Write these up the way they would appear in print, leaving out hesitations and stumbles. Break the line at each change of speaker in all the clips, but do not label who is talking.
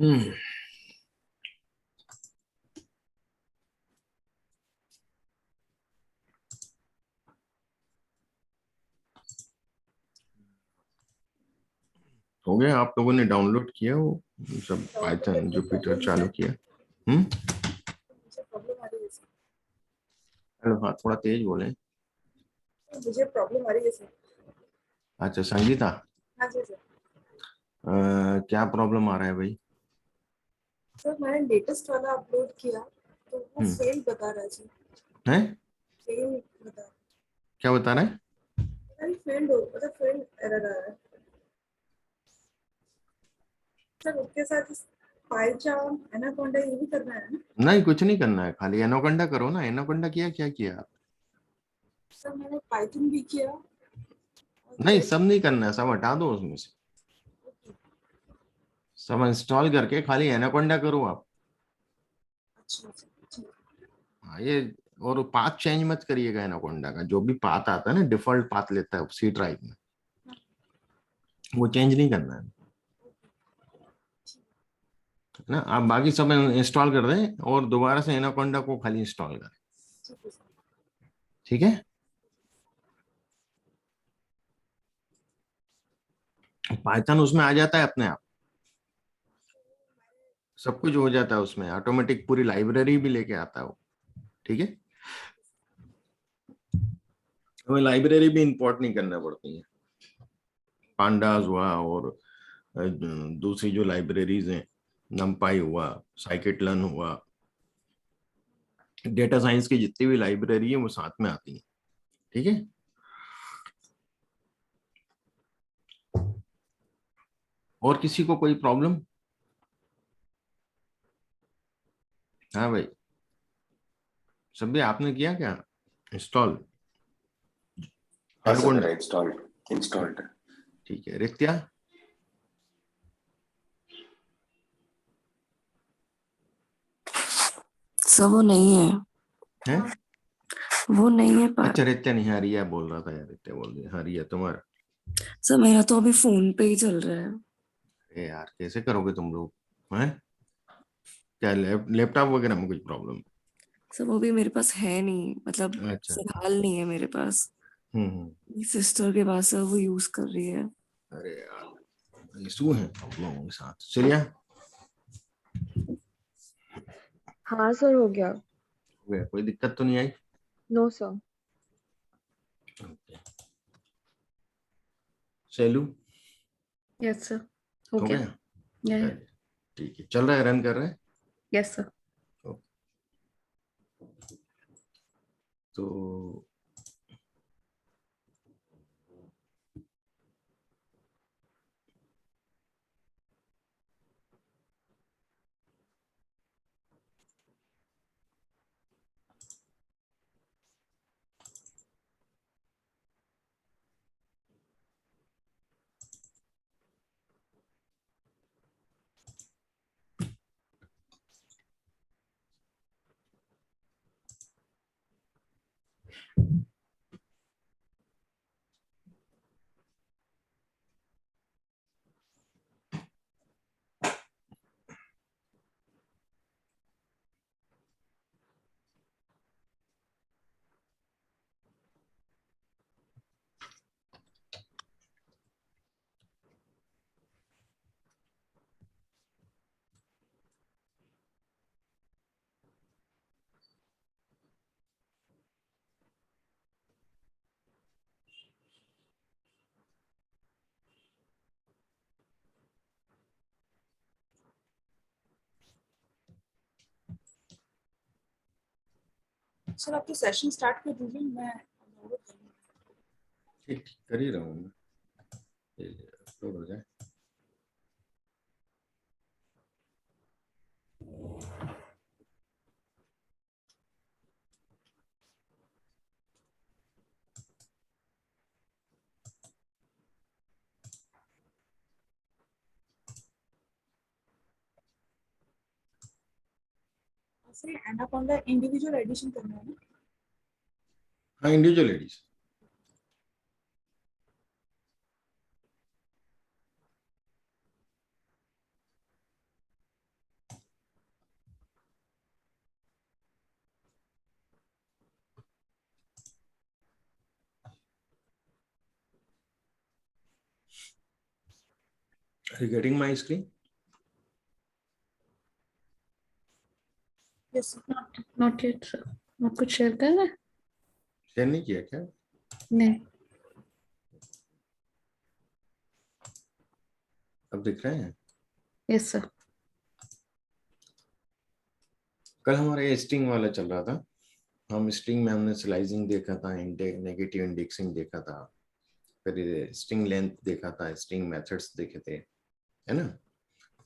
हम्म। हो गया, आप लोगों ने डाउनलोड किया वो सब
डाउनलोड
पाइथन
करके
जुपिटर
प्रॉब्लम आ रही
चालू
है।
किया?
मुझे प्रॉब्लम आ रही है सर।
हेलो, हाँ थोड़ा तेज बोलें।
मुझे प्रॉब्लम आ रही है सर।
अच्छा संगीता,
हाँ जी सर।
क्या प्रॉब्लम आ रहा है भाई?
सर मैंने लेटेस्ट वाला अपलोड किया तो वो
हम्म।
फेल बता रहा है जी।
है?
फेल बता रहा
क्या बता रहा है?
है। फेल्ड हो मतलब फेल एरर आ रहा है सर। उसके साथ पाइचार्म एनाकोंडा ये भी करना है ना?
नहीं, कुछ नहीं करना है, खाली एनोकोंडा करो ना। एनोकोंडा किया? क्या किया?
सर मैंने पाइथन भी किया और
नहीं,
गेट।
सब नहीं करना है, सब हटा दो उसमें से। सब इंस्टॉल करके खाली एनाकोंडा करो आप।
अच्छा अच्छा ठीक।
हाँ ये, और पाथ चेंज मत करिएगा। एनाकोंडा का जो भी पाथ आता है ना, डिफॉल्ट पाथ लेता है सी ड्राइव में, वो चेंज नहीं करना है। है ना? आप बाकी सब इंस्टॉल कर दें और दोबारा से एनाकोंडा को खाली इंस्टॉल करें।
ठीक है सर।
ठीक है? पाइथन उसमें आ जाता है अपने आप, सब कुछ हो जाता है उसमें ऑटोमेटिक, पूरी लाइब्रेरी भी लेके आता है वो। ठीक है? हमें लाइब्रेरी भी इंपोर्ट नहीं करना पड़ती है। पांडास हुआ और दूसरी जो लाइब्रेरीज हैं, नमपाई हुआ, साइकिटलन हुआ, डेटा साइंस की जितनी भी लाइब्रेरी है वो साथ में आती है। ठीक है? और किसी को कोई प्रॉब्लम? हाँ भाई, सब भी आपने किया क्या इंस्टॉल
हाँ सर,
एनाकोंडा?
मेरा इंस्टॉल्ड है।
ठीक है, रित्या?
सर वो नहीं है।
है?
वो नहीं है पर
अच्छा, रित्या नहीं, हाँ रिया बोल रहा था यार, रित्या बोल रही है। हाँ रिया तुम्हारा?
सर मेरा तो अभी फोन पे ही चल रहा है।
अरे यार, कैसे करोगे तुम लोग? हैं? क्या लैपटॉप वगैरह में कुछ प्रॉब्लम?
सर वो भी मेरे पास है नहीं, मतलब
अच्छा।
फिलहाल नहीं है मेरे पास।
हम्म।
सिस्टर के पास है, वो यूज कर रही है।
अरे यार, इशू है आप लोगों के साथ। चलिए,
हाँ सर, हो गया।
हो गया, कोई दिक्कत तो नहीं आई?
No sir.
Okay. Shailu,
yes sir, हो
हो
गया।
गया?
या
चलिए, ठीक है, चल रहा है, रन कर रहे हैं।
Yes sir.
Okay. तो
सर आप तो सेशन स्टार्ट कर दीजिए, मैं डाउनलोड करूँगी।
ठीक ठीक कर ही रहा हूँ मैं, अपलोड हो जाए।
सर एनाकोंडा इंडिविजुअल एडिशन करना है ना?
हाँ, individual ladies. Are you getting my screen?
Yes, sir.
Not yet, sir. आप कुछ शेयर कर रहे हैं?
शेयर नहीं किया क्या?
नहीं.
अब दिख रहे हैं?
Yes, sir.
कल हमारा ये स्ट्रिंग वाला चल रहा था. हम स्ट्रिंग में हमने स्लाइसिंग देखा था, नेगेटिव इंडेक्सिंग देखा था, फिर स्ट्रिंग लेंथ देखा था, स्ट्रिंग मेथड्स देखे थे, है ना.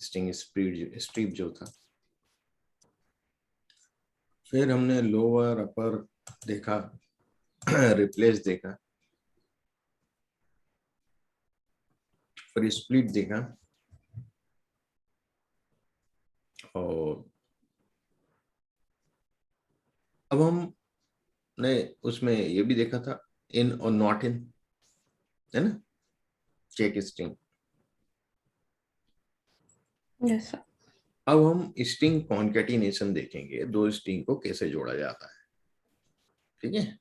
स्ट्रिंग स्ट्रिप जो था, फिर हमने लोअर अपर देखा, रिप्लेस देखा, फिर स्प्लिट देखा, और अब हमने उसमें ये भी देखा था इन और नॉट इन, है ना, चेक स्ट्रिंग.
Yes, sir.
अब हम स्ट्रिंग कॉन्केटिनेशन देखेंगे, दो स्ट्रिंग को कैसे जोड़ा जाता है. ठीक है.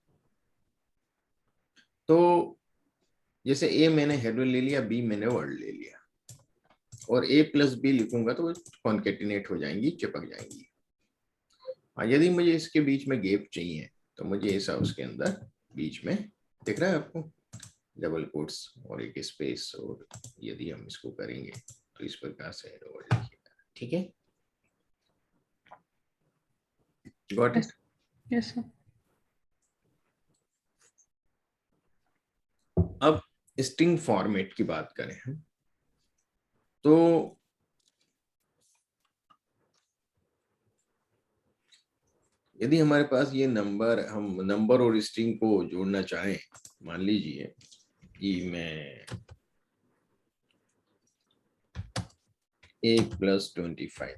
तो जैसे ए मैंने हेडर ले लिया, बी मैंने वर्ड ले लिया, और ए प्लस बी लिखूंगा तो कॉन्केटिनेट हो जाएंगी, चिपक जाएंगी. यदि मुझे इसके बीच में गैप चाहिए तो मुझे ऐसा उसके अंदर बीच में दिख रहा है आपको, डबल कोट्स और एक स्पेस, और यदि हम इसको करेंगे तो इस प्रकार से हेडर वर्ड लिखिएगा. ठीक है. Got it.
Yes, sir.
अब स्ट्रिंग फॉर्मेट की बात करें हम, तो यदि हमारे पास ये नंबर, हम नंबर और स्ट्रिंग को जोड़ना चाहें, मान लीजिए कि मैं A+25,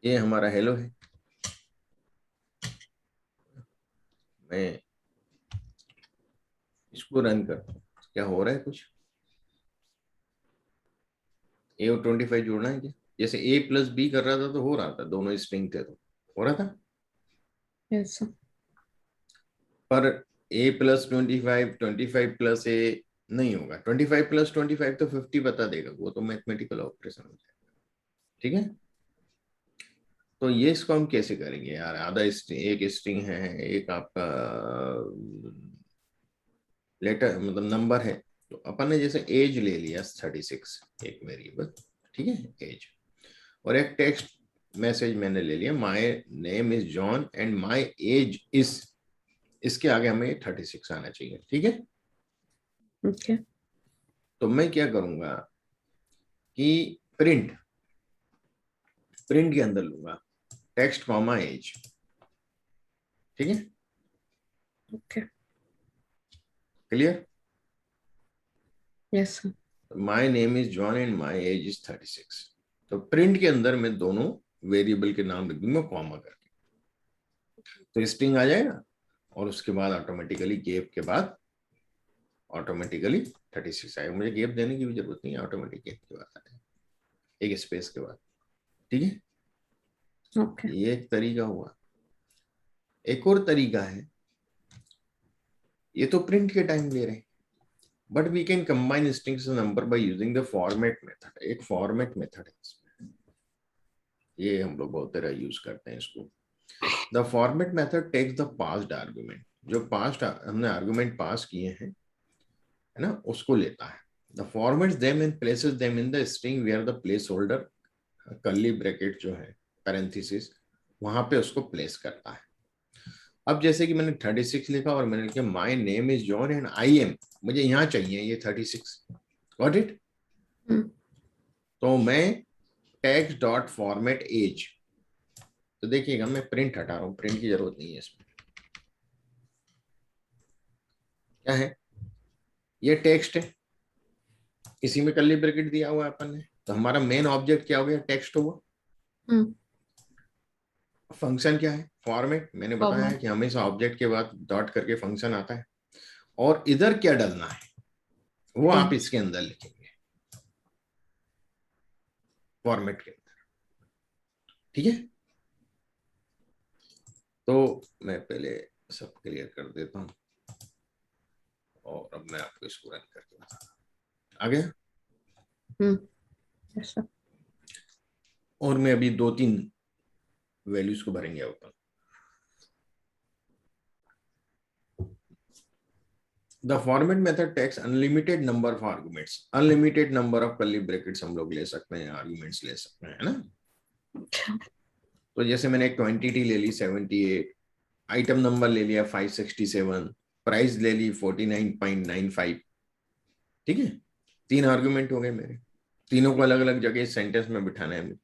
ये हमारा हेलो है. मैं इसको रन करता हूँ, क्या हो रहा है? कुछ A और 25 जोड़ना है क्या? जैसे A+B कर रहा था तो हो रहा था, दोनों स्ट्रिंग थे तो हो रहा था.
Yes, sir.
पर A+25, 25+A नहीं होगा. 25+25 तो 50 बता देगा, वो तो मैथमेटिकल ऑपरेशन हो जाएगा. ठीक है. तो ये इसको हम कैसे करेंगे यार? आधा स्ट्रिंग, एक स्ट्रिंग है, एक आपका लेटर मतलब नंबर है, तो अपन ने जैसे एज ले लिया 36, एक वेरिएबल. ठीक है, एज. और एक टेक्स्ट मैसेज मैंने ले लिया, my name is John and my age is, इसके आगे हमें 36 आना चाहिए. ठीक है.
Okay.
तो मैं क्या करूंगा कि प्रिंट के अंदर लूंगा टेक्स्ट कॉमा एज. ठीक है.
Okay.
Clear.
Yes, sir.
My name is John and my age is 36. तो प्रिंट के अंदर मैं दोनों वेरिएबल के नाम लिख दूंगा कॉमा करके, तो स्ट्रिंग आ जाएगा, और उसके बाद ऑटोमेटिकली गैप के बाद ऑटोमेटिकली 36 आएगा. मुझे गैप देने की भी जरूरत नहीं है, ऑटोमेटिक गैप के बाद आएगा, एक स्पेस के बाद. ठीक है.
Okay.
ये एक तरीका हुआ. एक और तरीका है, ये तो प्रिंट के टाइम ले रहे हैं, but we can combine strings number by using the format method. एक फॉर्मेट मेथड है इसमें, ये हम लोग बहुत तरह यूज करते हैं इसको. The format method takes the passed argument, जो पास्ट हमने आर्गुमेंट पास किए हैं, है ना, उसको लेता है. The formats them and places them in the string where the placeholder, curly bracket जो है, पैरेंथेसिस, वहां पे उसको प्लेस करता है. अब जैसे कि मैंने 36 लिखा और मैंने लिखा my name is John and I am, मुझे यहाँ चाहिए ये 36. Got it. तो मैं टेक्स्ट डॉट फॉर्मेट एज, तो देखिएगा मैं प्रिंट हटा रहा हूँ, प्रिंट की जरूरत नहीं है इसमें. क्या है? ये टेक्स्ट है, इसी में कर्ली ब्रैकेट दिया हुआ है अपन ने, तो हमारा मेन ऑब्जेक्ट क्या हो गया? टेक्स्ट हुआ. फंक्शन क्या है? फॉर्मेट. मैंने बताया है कि हमेशा ऑब्जेक्ट के बाद डॉट करके फंक्शन आता है, और इधर क्या डालना है वो आप इसके अंदर लिखेंगे, फॉर्मेट के अंदर. ठीक है. तो मैं पहले सब क्लियर कर देता हूं. और अब मैं आपको इसको रन करके बताता। आ गया?
Yes, sir.
और मैं अभी 2-3 वैल्यूज को भरेंगे ऊपर। The format method takes unlimited number of arguments. Unlimited number of curly brackets हम लोग ले सकते हैं, arguments ले सकते हैं, है ना? तो जैसे मैंने एक क्वांटिटी ले ली 78, आइटम नंबर ले लिया 567, प्राइस ले ली 49.95, ठीक है? 3 आर्गुमेंट हो गए मेरे, तीनों को अलग अलग जगह सेंटेंस में बिठाना है मुझे,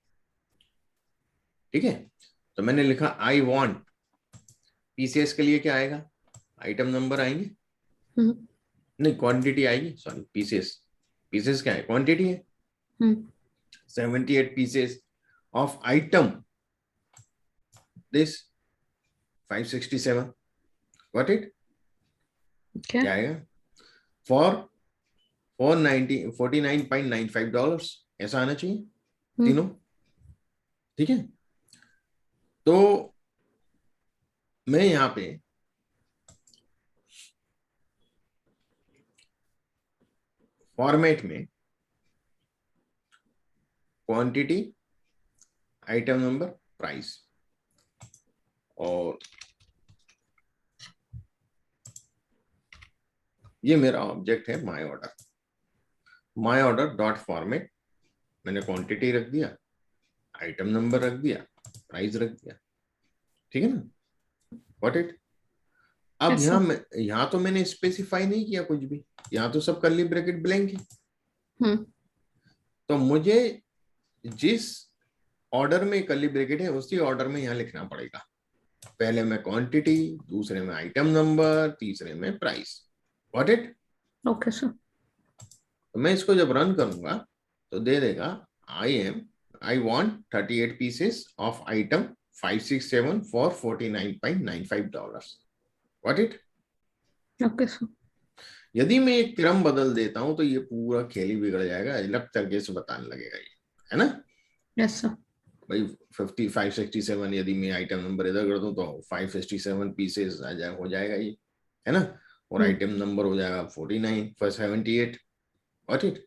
ठीक है? तो मैंने लिखा आई वांट, पीसीएस के लिए क्या आएगा? आइटम नंबर आएंगे, नहीं क्वांटिटी आएगी, सॉरी पीसेस, पीसेस क्या है? क्वांटिटी है। 78 pieces of item this 567, got it?
Okay.
क्या आएगा? फॉर $49.95, ऐसा आना चाहिए तीनों, ठीक है? तो मैं यहां पे फॉर्मेट में क्वांटिटी, आइटम नंबर, प्राइस, और ये मेरा ऑब्जेक्ट है my order. My order dot format, मैंने क्वांटिटी रख दिया, आइटम नंबर रख दिया, प्राइस रख दिया, ठीक है ना? Got it? अब
Yes,
यहाँ
sir.
यहाँ तो मैंने स्पेसिफाई नहीं किया कुछ भी, यहाँ तो सब कर्ली ब्रैकेट ब्लैंक है। तो मुझे जिस ऑर्डर में कर्ली ब्रैकेट है उसी ऑर्डर में यहाँ लिखना पड़ेगा। पहले में क्वांटिटी, दूसरे में आइटम नंबर, तीसरे में price. Got it?
Okay, sir.
तो मैं इसको जब रन करूंगा तो दे देगा I want 38 pieces of item 567 for $49.95। Got it?
Okay, sir.
यदि मैं एक क्रम बदल देता हूं तो ये पूरा खेल ही बिगड़ जाएगा, अलग तरीके से बताने लगेगा ये, है ना?
Yes, sir.
भाई 567 यदि मैं आइटम नंबर इधर कर दूं तो 567 पीसेस आ जाए, हो जाएगा ये, है ना? और आइटम नंबर हो जाएगा 49 for 78। Got it?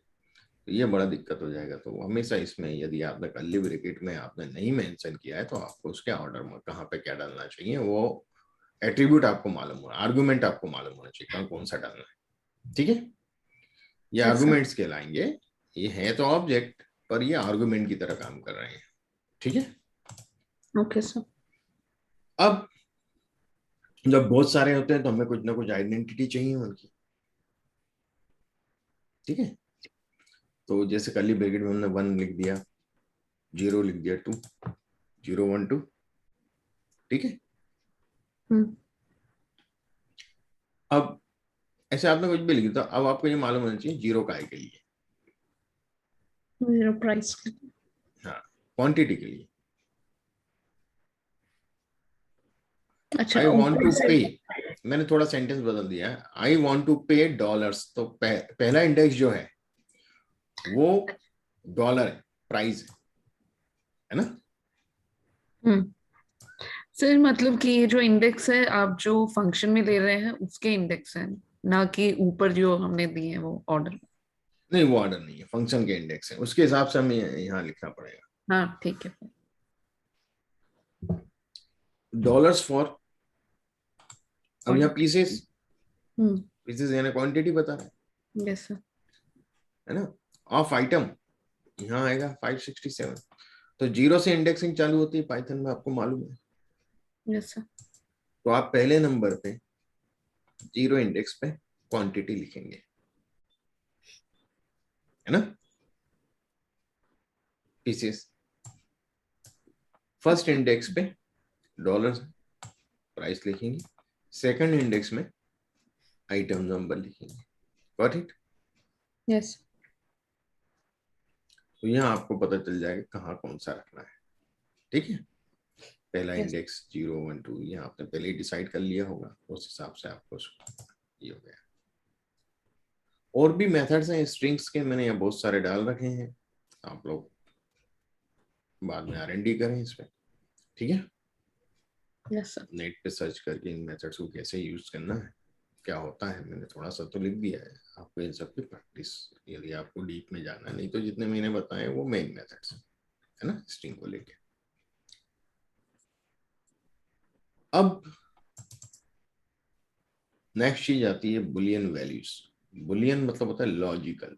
तो ये बड़ा दिक्कत हो जाएगा। तो हमेशा इसमें यदि आपने कर्ली ब्रैकेट में आपने नहीं मेंशन किया है तो आपको उसके ऑर्डर में कहाँ पे क्या डालना चाहिए, वो एट्रीब्यूट आपको मालूम होना, आर्गुमेंट आपको मालूम होना चाहिए कहाँ कौन सा डालना है, ठीक है? ये
Yes, sir.
आर्गुमेंट्स कहलाएंगे। ये है तो ऑब्जेक्ट, पर ये आर्गुमेंट की तरह काम कर रहे हैं, ठीक है?
Okay, sir.
अब जब बहुत सारे होते हैं तो हमें कुछ ना कुछ आइडेंटिटी चाहिए उनकी, ठीक है? तो जैसे कर्ली ब्रैकेट में हमने 1 लिख दिया, 0 लिख दिया, 2, 0 1 2, ठीक है? अब ऐसे आपने कुछ भी लिख दिया, अब आपको ये मालूम होना चाहिए 0 काय के लिए,
Zero price.
हाँ, क्वांटिटी के लिए।
अच्छा,
आई वॉन्ट टू
ऊपर
पे,
से
मैंने थोड़ा सेंटेंस बदल दिया है, आई वॉन्ट टू पे डॉलर्स। तो पहला इंडेक्स जो है वो डॉलर है, प्राइस है ना?
सर मतलब कि ये जो इंडेक्स है आप जो फंक्शन में ले रहे हैं उसके इंडेक्स है, ना कि ऊपर जो हमने दिए हैं वो ऑर्डर।
नहीं, वो ऑर्डर नहीं है, फंक्शन के इंडेक्स है, उसके हिसाब से हमें यहाँ लिखना पड़ेगा।
हाँ ठीक है।
डॉलर्स फॉर, अब यहाँ पीसेस,
हम्म।
पीसेस यानी क्वांटिटी बता रहा
यस सर।
है ना? ऑफ आइटम यहाँ आएगा 567। तो 0 से इंडेक्सिंग चालू होती है पाइथन में, आपको मालूम है।
Yes sir.
तो आप पहले नंबर पे 0 इंडेक्स पे क्वांटिटी लिखेंगे, है ना? पीसेस, फर्स्ट इंडेक्स पे डॉलर प्राइस लिखेंगे, सेकंड इंडेक्स में आइटम नंबर लिखेंगे। Got it?
यस।
तो यहाँ आपको पता चल जाएगा कहाँ कौन सा रखना है, ठीक है? पहला
Yes.
इंडेक्स 0 1 2 यहाँ आपने पहले ही डिसाइड कर लिया होगा, उस हिसाब से आपको ये हो गया। और भी मेथड्स हैं स्ट्रिंग्स के, मैंने यहाँ बहुत सारे डाल रखे हैं, आप लोग बाद में R&D करें इस पे, ठीक है?
Yes sir.
नेट पे सर्च करके इन मेथड्स को कैसे यूज करना है क्या होता है मैंने थोड़ा सा तो लिख दिया है, आपको इन सब की प्रैक्टिस, यदि आपको डीप में जाना, नहीं तो जितने मैंने बताए वो मेन मेथड्स है ना स्ट्रिंग को लेके। अब नेक्स्ट चीज आती है बुलियन वैल्यूज। बुलियन मतलब होता है लॉजिकल।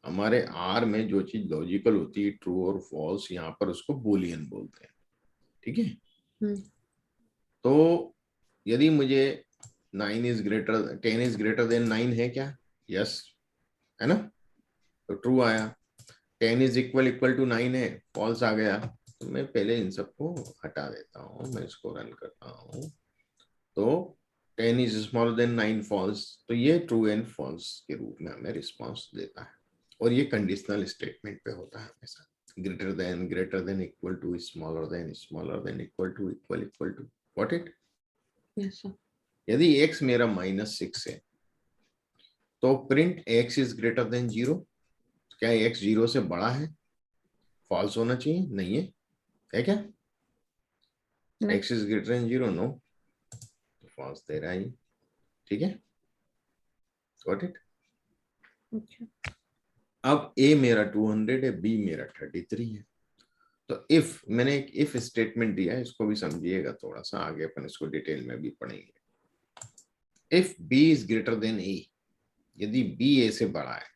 हमारे आर में जो चीज लॉजिकल होती है, ट्रू और फॉल्स, यहाँ पर उसको बुलियन बोलते हैं। ठीक है, तो यदि मुझे 10 इज ग्रेटर देन 9 है क्या, यस है ना, तो ट्रू आया। 10 इज इक्वल टू 9 है, फॉल्स आ गया। तो मैं पहले इन सबको हटा देता हूँ, मैं इसको रन करता हूँ। तो 10 इज स्मॉलर देन 9 फॉल्स, तो ये ट्रू एंड फॉल्स के रूप में हमें रिस्पॉन्स देता है। और ये कंडीशनल स्टेटमेंट पे होता है हमेशा, greater than equal to, smaller than equal to what it.
Yes sir.
यदि x मेरा -6 है तो print x is greater than 0। क्या x 0 से बड़ा है, फॉल्स होना चाहिए, नहीं है क्या?
नहीं।
x is greater than 0, no, तो फॉल्स दे रहा है ये। ठीक है, गॉट इट।
अच्छा।
अब a मेरा 200 है, b मेरा 33 है। तो इफ मैंने एक इफ स्टेटमेंट दिया है, इसको भी समझिएगा थोड़ा सा, आगे अपन इसको डिटेल में भी पढ़ेंगे। If b is greater then a, यदि b a से बड़ा है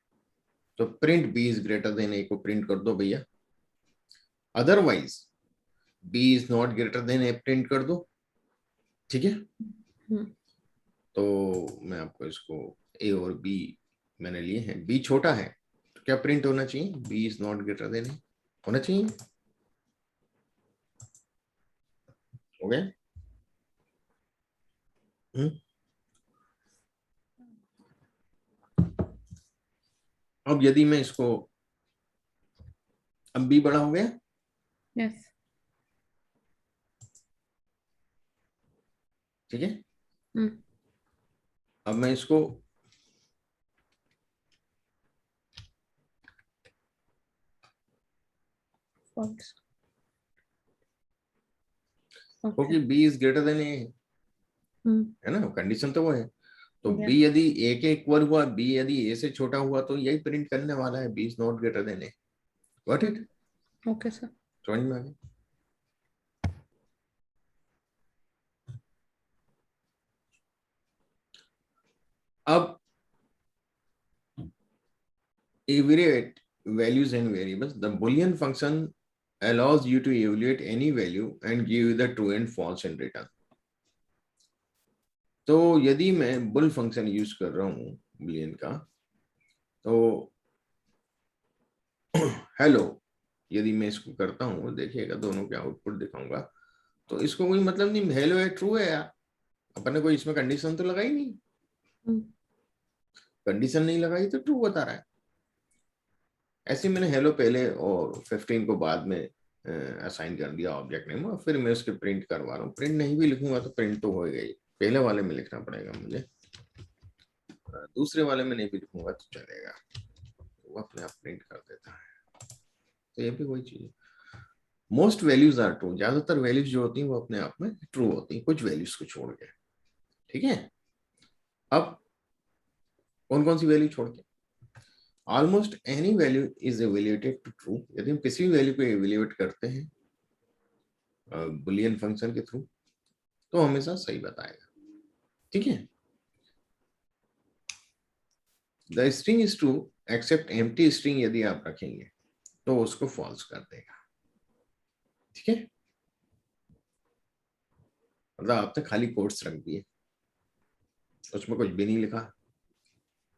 तो print b is greater then a को प्रिंट कर दो भैया। Otherwise b is not greater than a print कर दो। ठीक है, तो मैं आपको इसको a और b मैंने लिए हैं, b छोटा है तो क्या प्रिंट होना चाहिए, b is not greater than a होना चाहिए। हो गया? अब यदि मैं इसको, अब b बड़ा हो गया,
यस।
ठीक है। अब मैं इसको
फॉल्स।
क्योंकि b is greater then a है ना, कंडीशन तो वो है। तो
Yeah.
b यदि a के इक्वल हुआ, b यदि a से छोटा हुआ, तो यही प्रिंट करने वाला है, b is not greater than a। Got it?
Okay sir.
समझ में आ गया? अब evaluate values and variables. The Boolean function allows you to evaluate any value and give you the true and false in return. तो यदि मैं bull function use कर रहा हूं बुलियन का, तो हेलो यदि मैं इसको करता हूं, देखिएगा दोनों के आउटपुट दिखाऊंगा, तो इसको कोई मतलब नहीं, हेलो है ट्रू है यार, अपन ने कोई इसमें कंडीशन तो लगाई नहीं, कंडीशन नहीं लगाई तो ट्रू बता रहा है। ऐसे मैंने हेलो पहले और 15 को बाद में असाइन कर दिया ऑब्जेक्ट नेम, और फिर मैं उसके प्रिंट करवा रहा हूँ। प्रिंट नहीं भी लिखूंगा तो प्रिंट तो होएगा ही, पहले वाले में लिखना पड़ेगा मुझे, दूसरे वाले में नहीं भी लिखूंगा तो चलेगा, वो अपने आप प्रिंट कर देता है। तो ये भी वही चीज है, मोस्ट वैल्यूज आर ट्रू, ज्यादातर वैल्यूज जो होती हैं वो अपने आप में ट्रू होती हैं, कुछ वैल्यूज को छोड़ के। ठीक है, अब कौन कौन सी वैल्यू छोड़ के, almost any value is evaluated to true. यदि हम किसी भी वैल्यू को इवैल्यूएट करते हैं बुलियन फंक्शन के थ्रू, तो हमेशा सही बताएगा। ठीक है, the string is true except empty string यदि आप रखेंगे तो उसको फॉल्स कर देगा। ठीक है, मतलब आपने खाली कोट्स रख दिए, उसमें कुछ भी नहीं लिखा,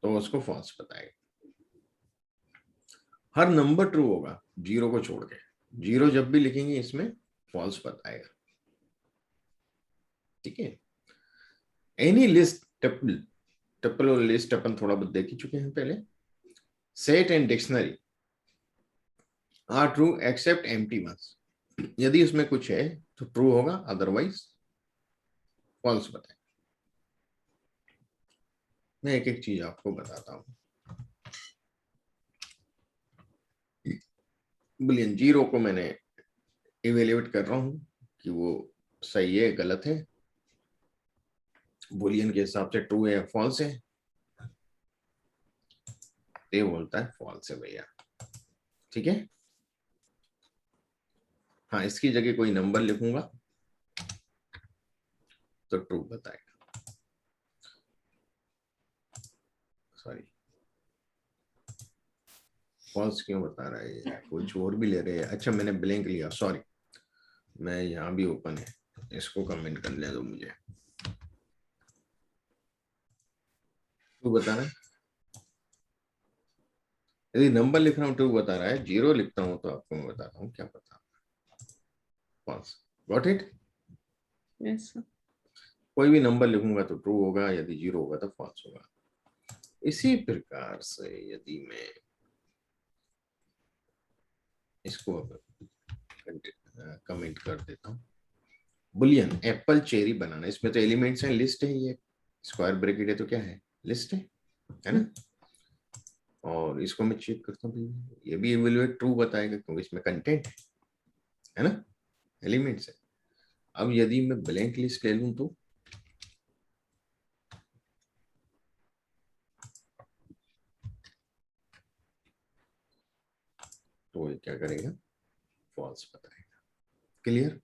तो उसको फॉल्स बताएगा। हर नंबर ट्रू होगा जीरो को छोड़ के, जीरो जब भी लिखेंगे इसमें फॉल्स बताएगा। ठीक है, एनी लिस्ट टपल, टपल और लिस्ट अपन थोड़ा बहुत देख ही चुके हैं पहले। Set and dictionary are true except empty ones, यदि उसमें कुछ है तो ट्रू होगा, अदरवाइज फॉल्स बताएगा। मैं एक एक चीज आपको बताता हूं। बुलियन जीरो को मैंने इवेल्युएट कर रहा हूं कि वो सही है गलत है। बुलियन के हिसाब से ट्रू है या फॉल्स है, ये बोलता है फॉल्स है भैया। ठीक है, हाँ इसकी जगह कोई नंबर लिखूंगा तो ट्रू बताएगा। सॉरी, फॉल्स क्यों बता रहा है ये, कुछ और भी ले रहे हैं। अच्छा मैंने ब्लैंक लिया, सॉरी, मैं यहाँ भी ओपन है, इसको कमेंट करने दो मुझे। ट्रू बता रहा है, यदि नंबर लिख रहा हूँ ट्रू बता रहा है, जीरो लिखता हूँ तो आपको मैं बताता हूँ क्या पता, false. Got it?
Yes sir.
कोई भी नंबर लिखूंगा तो ट्रू होगा, यदि जीरो होगा तो फॉल्स होगा। इसी प्रकार से यदि मैं इसको अब कमेंट कर देता हूँ, बुलियन एप्पल चेरी बनाना, इसमें तो एलिमेंट्स हैं, लिस्ट है, ये स्क्वायर ब्रैकेट है तो क्या है, लिस्ट है ना। और इसको मैं चेक करता हूँ, ये भी इवैल्यूएट ट्रू बताएगा क्योंकि इसमें कंटेंट है ना, एलिमेंट्स है। अब यदि मैं ब्लैंक लिस्ट ले लूं तो ये क्या करेगा, फॉल्स बताएगा। क्लियर?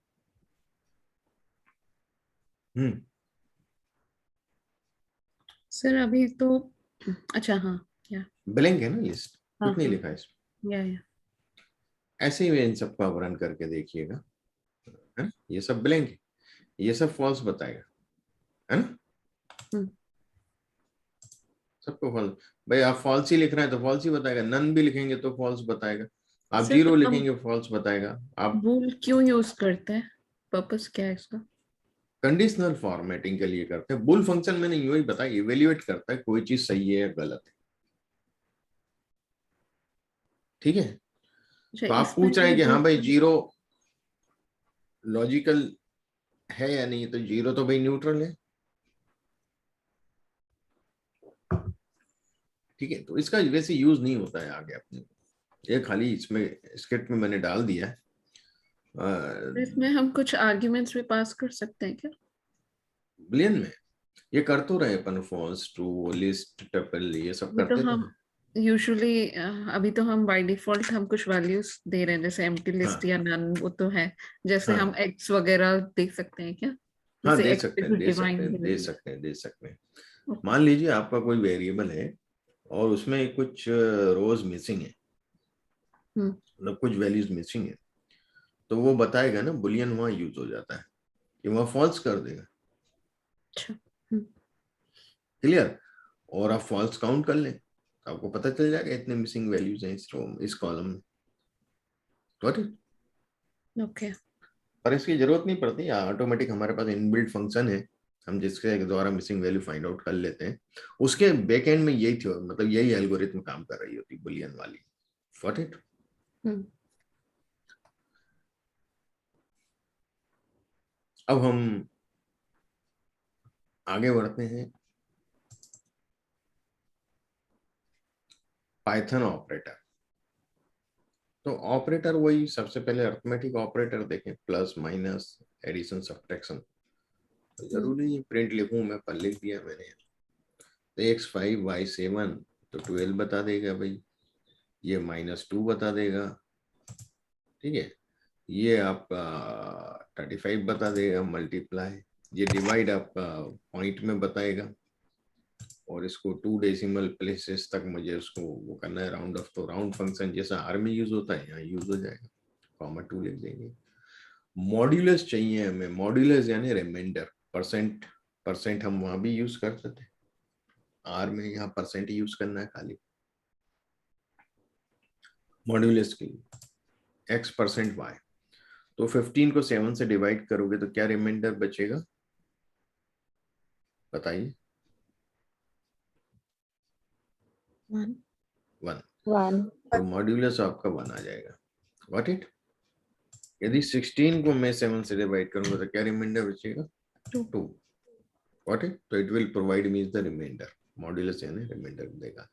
सर अभी तो अच्छा हाँ या
ब्लैंक है ना लिस्ट,
हाँ
कुछ नहीं
हाँ
लिखा है इसमें।
या
ऐसे ही इन सबका रन करके देखिएगा, है ना? ये सब ब्लैंक है, ये सब फॉल्स बताएगा, है ना।
हम्म।
सबको फॉल्स, भाई आप फॉल्स ही लिख रहे हैं तो फॉल्स ही बताएगा, नन भी लिखेंगे तो फॉल्स बताएगा, आप
सर
जीरो
तो हम
लिखेंगे फॉल्स बताएगा। आप
बुल क्यों यूज करते हैं, पर्पस क्या है इसका?
कंडीशनल फॉर्मेटिंग के लिए करते हैं। बुल फंक्शन मैंने यूं ही बताया, इवेल्युएट करता है कोई चीज सही है या गलत है। ठीक है,
अच्छा
तो आप
इसमें
पूछ रहे हैं कि हाँ भाई
दूसरा
जीरो लॉजिकल है या नहीं, तो जीरो तो भाई न्यूट्रल है। ठीक है, तो इसका वैसे यूज नहीं होता है आगे अपने, ये खाली इसमें स्क्रिप्ट में मैंने डाल दिया है।
इसमें हम कुछ आर्ग्यूमेंट्स भी पास कर सकते हैं क्या?
बुलियन में ये कर तो रहे अपन, फॉल्स ट्रू लिस्ट टपल ये सब
अभी तो
करते तो
हम
हैं।
यूजुअली अभी तो हम बाय डिफॉल्ट हम कुछ वैल्यूज दे रहे हैं, जैसे एम्प्टी लिस्ट
हाँ
या नन, वो तो है। जैसे हम
हाँ
एक्स वगैरह देख सकते हैं क्या?
हाँ,
जैसे
दे
एक्स
सकते हैं,
इज
दे सकते
डिवाइन
हैं, दे
वैल्यू।
सकते हैं, दे सकते हैं। मान लीजिए आपका कोई वेरिएबल है और उसमें कुछ रोज मिसिंग है, मतलब कुछ वैल्यूज मिसिंग है, तो वो बताएगा ना, बुलियन वहां यूज हो जाता है कि वहां फॉल्स कर देगा।
अच्छा।
क्लियर? और आप फॉल्स काउंट कर लें तो आपको पता चल जाएगा इतने मिसिंग वैल्यूज हैं इस रो इस कॉलम में। Got it?
ओके।
पर इसकी जरूरत नहीं पड़ती, ऑटोमेटिक हमारे पास इनबिल्ट फंक्शन है, हम जिसके द्वारा मिसिंग वैल्यू फाइंड आउट कर लेते हैं। उसके बैक एंड में यही थी, मतलब यही एल्गोरिथम काम कर रही होती बुलियन वाली। Got it? अब हम आगे बढ़ते हैं, पाइथन ऑपरेटर। तो ऑपरेटर वही, सबसे पहले अरिथमेटिक ऑपरेटर देखें, प्लस माइनस एडिशन सब्ट्रैक्शन। तो जरूरी नहीं प्रिंट लिखूं मैं, पर लिख दिया मैंने। तो x5y7 तो 12 बता देगा भाई, ये -2 बता देगा। ठीक है, ये आपका 35 बता देगा मल्टीप्लाई, ये डिवाइड आपका पॉइंट में बताएगा, और इसको 2 डेसिमल प्लेसेस तक मुझे उसको वो करना है राउंड ऑफ, तो राउंड फंक्शन जैसा आर में यूज होता है यहाँ यूज हो जाएगा, कॉमा 2 लिख देंगे। मॉड्यूलस चाहिए हमें, मॉड्यूलस यानी रिमाइंडर, परसेंट, परसेंट हम वहां भी यूज कर सकते हैं, आर में यहाँ परसेंट यूज करना है खाली मॉड्यूलस के लिए, x%y। तो 15 को 7 से डिवाइड करोगे तो क्या रिमाइंडर बचेगा बताइए? 1।
1.
तो मॉड्यूलस आपका 1 आ जाएगा। What it? यदि 16 को मैं 7 से डिवाइड करूंगा तो क्या रिमाइंडर बचेगा? 2। What it? तो it will provide me the reminder, modulus यानी रिमाइंडर देगा।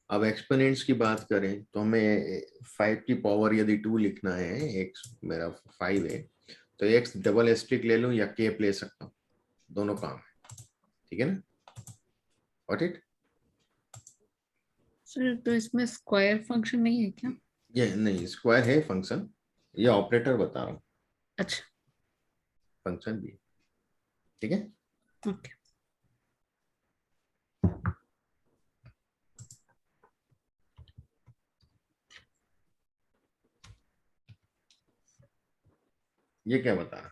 अब एक्सपोनेंट्स की बात करें तो हमें 5 की पावर यदि 2 लिखना है, x मेरा 5 है, तो x डबल एस्ट्रिक ले लूं या कैप ले सकता हूं, दोनों काम है। ठीक है ना, व्हाट इट,
सर तो इसमें स्क्वायर फंक्शन नहीं है क्या?
ये नहीं स्क्वायर है फंक्शन, ये ऑपरेटर बता रहा हूँ,
अच्छा,
फंक्शन भी, ठीक है।
ओके।
ये क्या बता रहा,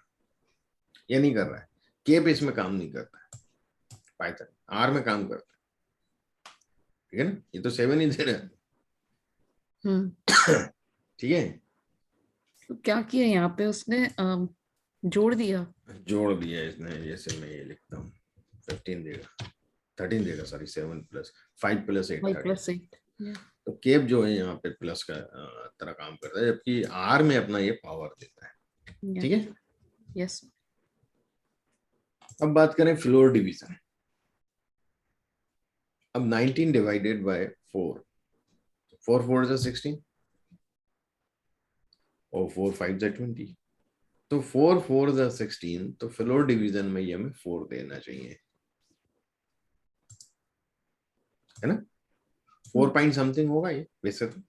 ये नहीं कर रहा है, केप इसमें काम नहीं करता है, पाइथन आर में काम करता है, ठीक है ना, ये तो 7 ही दे रहा है, ठीक है,
तो क्या किया यहाँ पे उसने, जोड़ दिया।
जोड़ दिया इसने, जैसे मैं ये लिखता हूँ 15 देगा, 13 देगा, सॉरी 7 प्लस 5 प्लस 8
5
13,
+ 8।
तो केप जो है यहाँ पे प्लस का तरह काम करता है, जबकि आर में अपना ये पावर देता है, ठीक है।
यस।
अब बात करें फ्लोर डिवीजन, अब 19 डिवाइडेड बाय 4, 4 4 is 16 और 4 5 is 20, तो 4 4 is 16, तो फ्लोर डिवीजन में ये हमें 4 देना चाहिए, है ना, 4 पॉइंट समथिंग होगा ये वैसे तो,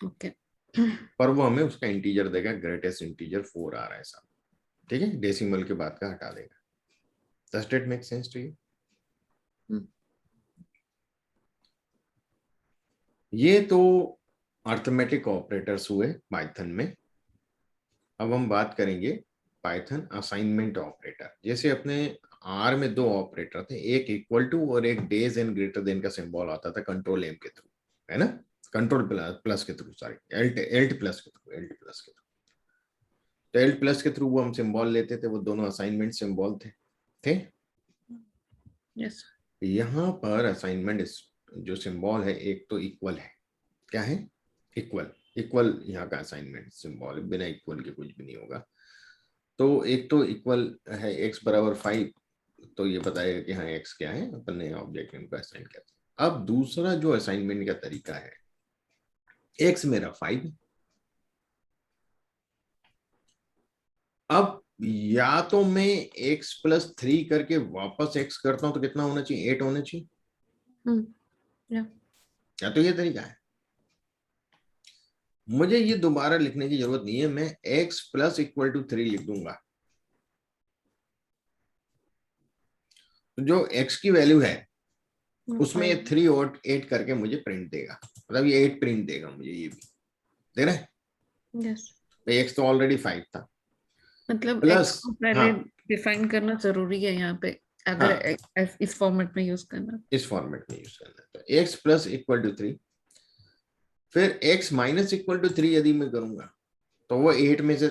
ओके।
पर वो हमें उसका इंटीजर देगा, ग्रेटेस्ट इंटीजर 4 आ रहा है साहब, ठीक है, डेसिमल के बाद का हटा देगा। Does that make sense to you? ये तो अर्थमेटिक ऑपरेटर्स हुए पाइथन में। अब हम बात करेंगे पाइथन असाइनमेंट ऑपरेटर। जैसे अपने आर में दो ऑपरेटर थे, एक इक्वल टू और एक डेज एंड ग्रेटर देन का सिंबल आता था कंट्रोल एम के थ्रू, है ना, कंट्रोल प्लस के थ्रू, सॉरी एल्ट प्लस के थ्रू, तो एल्ट प्लस के थ्रू वो हम सिंबल लेते थे, वो दोनों असाइनमेंट सिंबल थे।
यस।
यहाँ पर असाइनमेंट जो सिंबल है, एक तो इक्वल है, क्या है, इक्वल, इक्वल यहाँ का असाइनमेंट सिंबल, बिना इक्वल के कुछ भी नहीं होगा। तो एक तो इक्वल है x बराबर 5, तो ये बताएगा कि हाँ x क्या है, अपन ने ऑब्जेक्ट इनको असाइन किया। अब दूसरा जो असाइनमेंट का तरीका है, x मेरा 5, अब या तो मैं x + 3 करके वापस x करता हूं तो कितना होना चाहिए, 8 होना चाहिए, या तो ये तरीका है। मुझे ये दोबारा लिखने की जरूरत नहीं है, मैं x + = 3 लिख दूंगा, जो x की वैल्यू है उसमें ये 3 और 8 करके मुझे प्रिंट देगा, मतलब ये 8 प्रिंट देगा मुझे, ये भी दे रहा है।
यस।
तो x तो ऑलरेडी 5 था,
मतलब
प्लस,
x को पहले
हाँ
डिफाइन करना जरूरी है यहाँ पे, अगर
हाँ
इस फॉर्मेट में यूज करना।
इस फॉर्मेट में यूज करना है, तो x + = 3, फिर x - 3 यदि मैं करूंगा तो वो 8 में से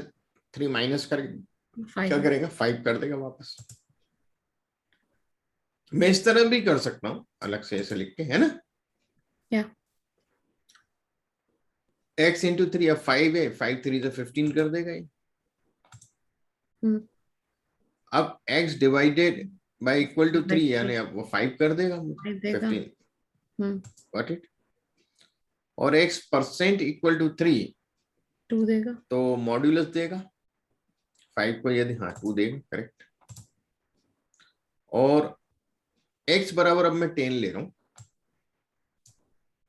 3 माइनस कर क्या
5।
करेगा, 5 कर देगा वापस। मैं इस तरह भी कर सकता हूं, अलग से ऐसे लिख के, है ना,
या
x × 3, अब 5 है, 5 3 से 15 कर देगा ये। अब x डिवाइडेड बाय = 3, यानी अब वो 5 कर देगा मुझे, 15, गॉट इट। और x % = 3,
2 देगा।
तो मॉड्यूलस देगा 5 को, यदि हाँ 2 देगा, करेक्ट। और x बराबर, अब मैं 10 ले रहा हूं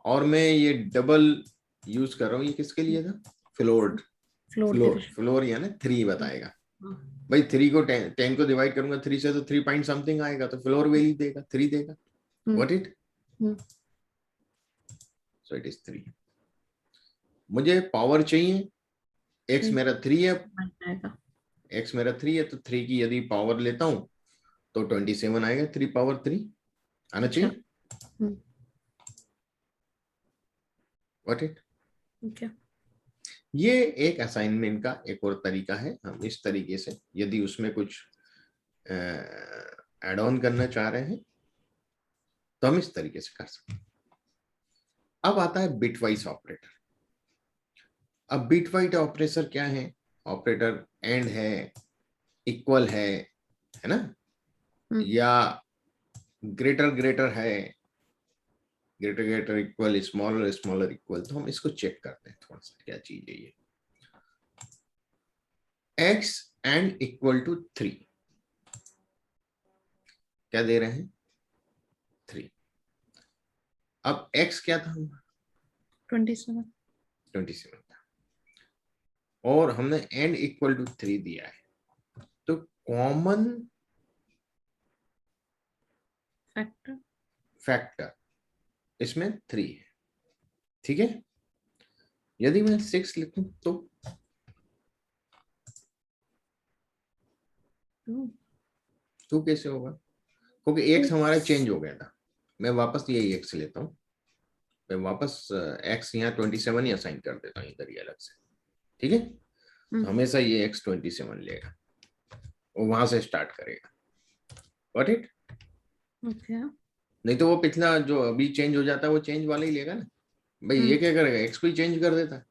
और मैं ये डबल यूज कर रहा हूं, ये किसके लिए था, फ्लोर यानी 3 बताएगा भाई, 3 को 10 को डिवाइड करूंगा 3 से तो 3 पॉइंट समथिंग आएगा, तो फ्लोर वैल्यू देगा 3 देगा, what it, so it is 3। मुझे पावर चाहिए, x मेरा 3 है, x मेरा 3 है, तो 3 की यदि पावर लेता हूं तो 27 आएगा, 3 पावर 3 आना चाहिए, व्हाट इट। ये एक असाइनमेंट का एक और तरीका है। हम इस तरीके से यदि उसमें कुछ ऐड ऑन करना चाह रहे हैं तो हम इस तरीके से कर सकते हैं। अब आता है बिटवाइज ऑपरेटर। अब बिटवाइज ऑपरेटर क्या है, ऑपरेटर एंड है, इक्वल है ना, या ग्रेटर ग्रेटर है, greater greater equal, smaller smaller equal. तो हम इसको चेक करते हैं थोड़ा सा, क्या चीज है ये, x and = 3, क्या दे रहे हैं 3। अब x क्या था
27
27 था और हमने n इक्वल टू 3 दिया है, तो कॉमन
फैक्टर
फैक्टर इसमें 3 है। ठीक है, यदि मैं 6 लिखूं तो 2 कैसे होगा, क्योंकि x हमारा चेंज हो गया था। मैं वापस यही x लेता हूँ, मैं वापस x यहाँ 27 ही असाइन कर देता हूँ इधर ही अलग से। ठीक है, तो हमेशा ये x 27 लेगा और वहां से स्टार्ट करेगा। Got it?
ओके
नहीं तो वो पिछला जो अभी चेंज हो जाता है वो चेंज वाला ही लेगा ना भाई। ये क्या करेगा, x को ही चेंज कर देता है।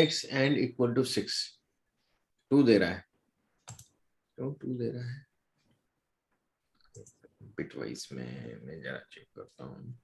x एंड इक्वल टू 6, 2 दे रहा है, क्यों 2 दे रहा है बिटवाइज में, मैं जरा चेक करता हूँ।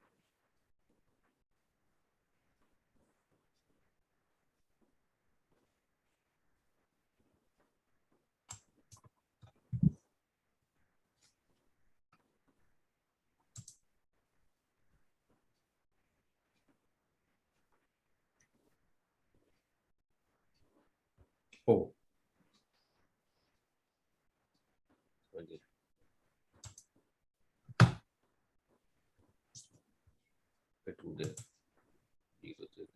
ओ 2 दे, 0 दे।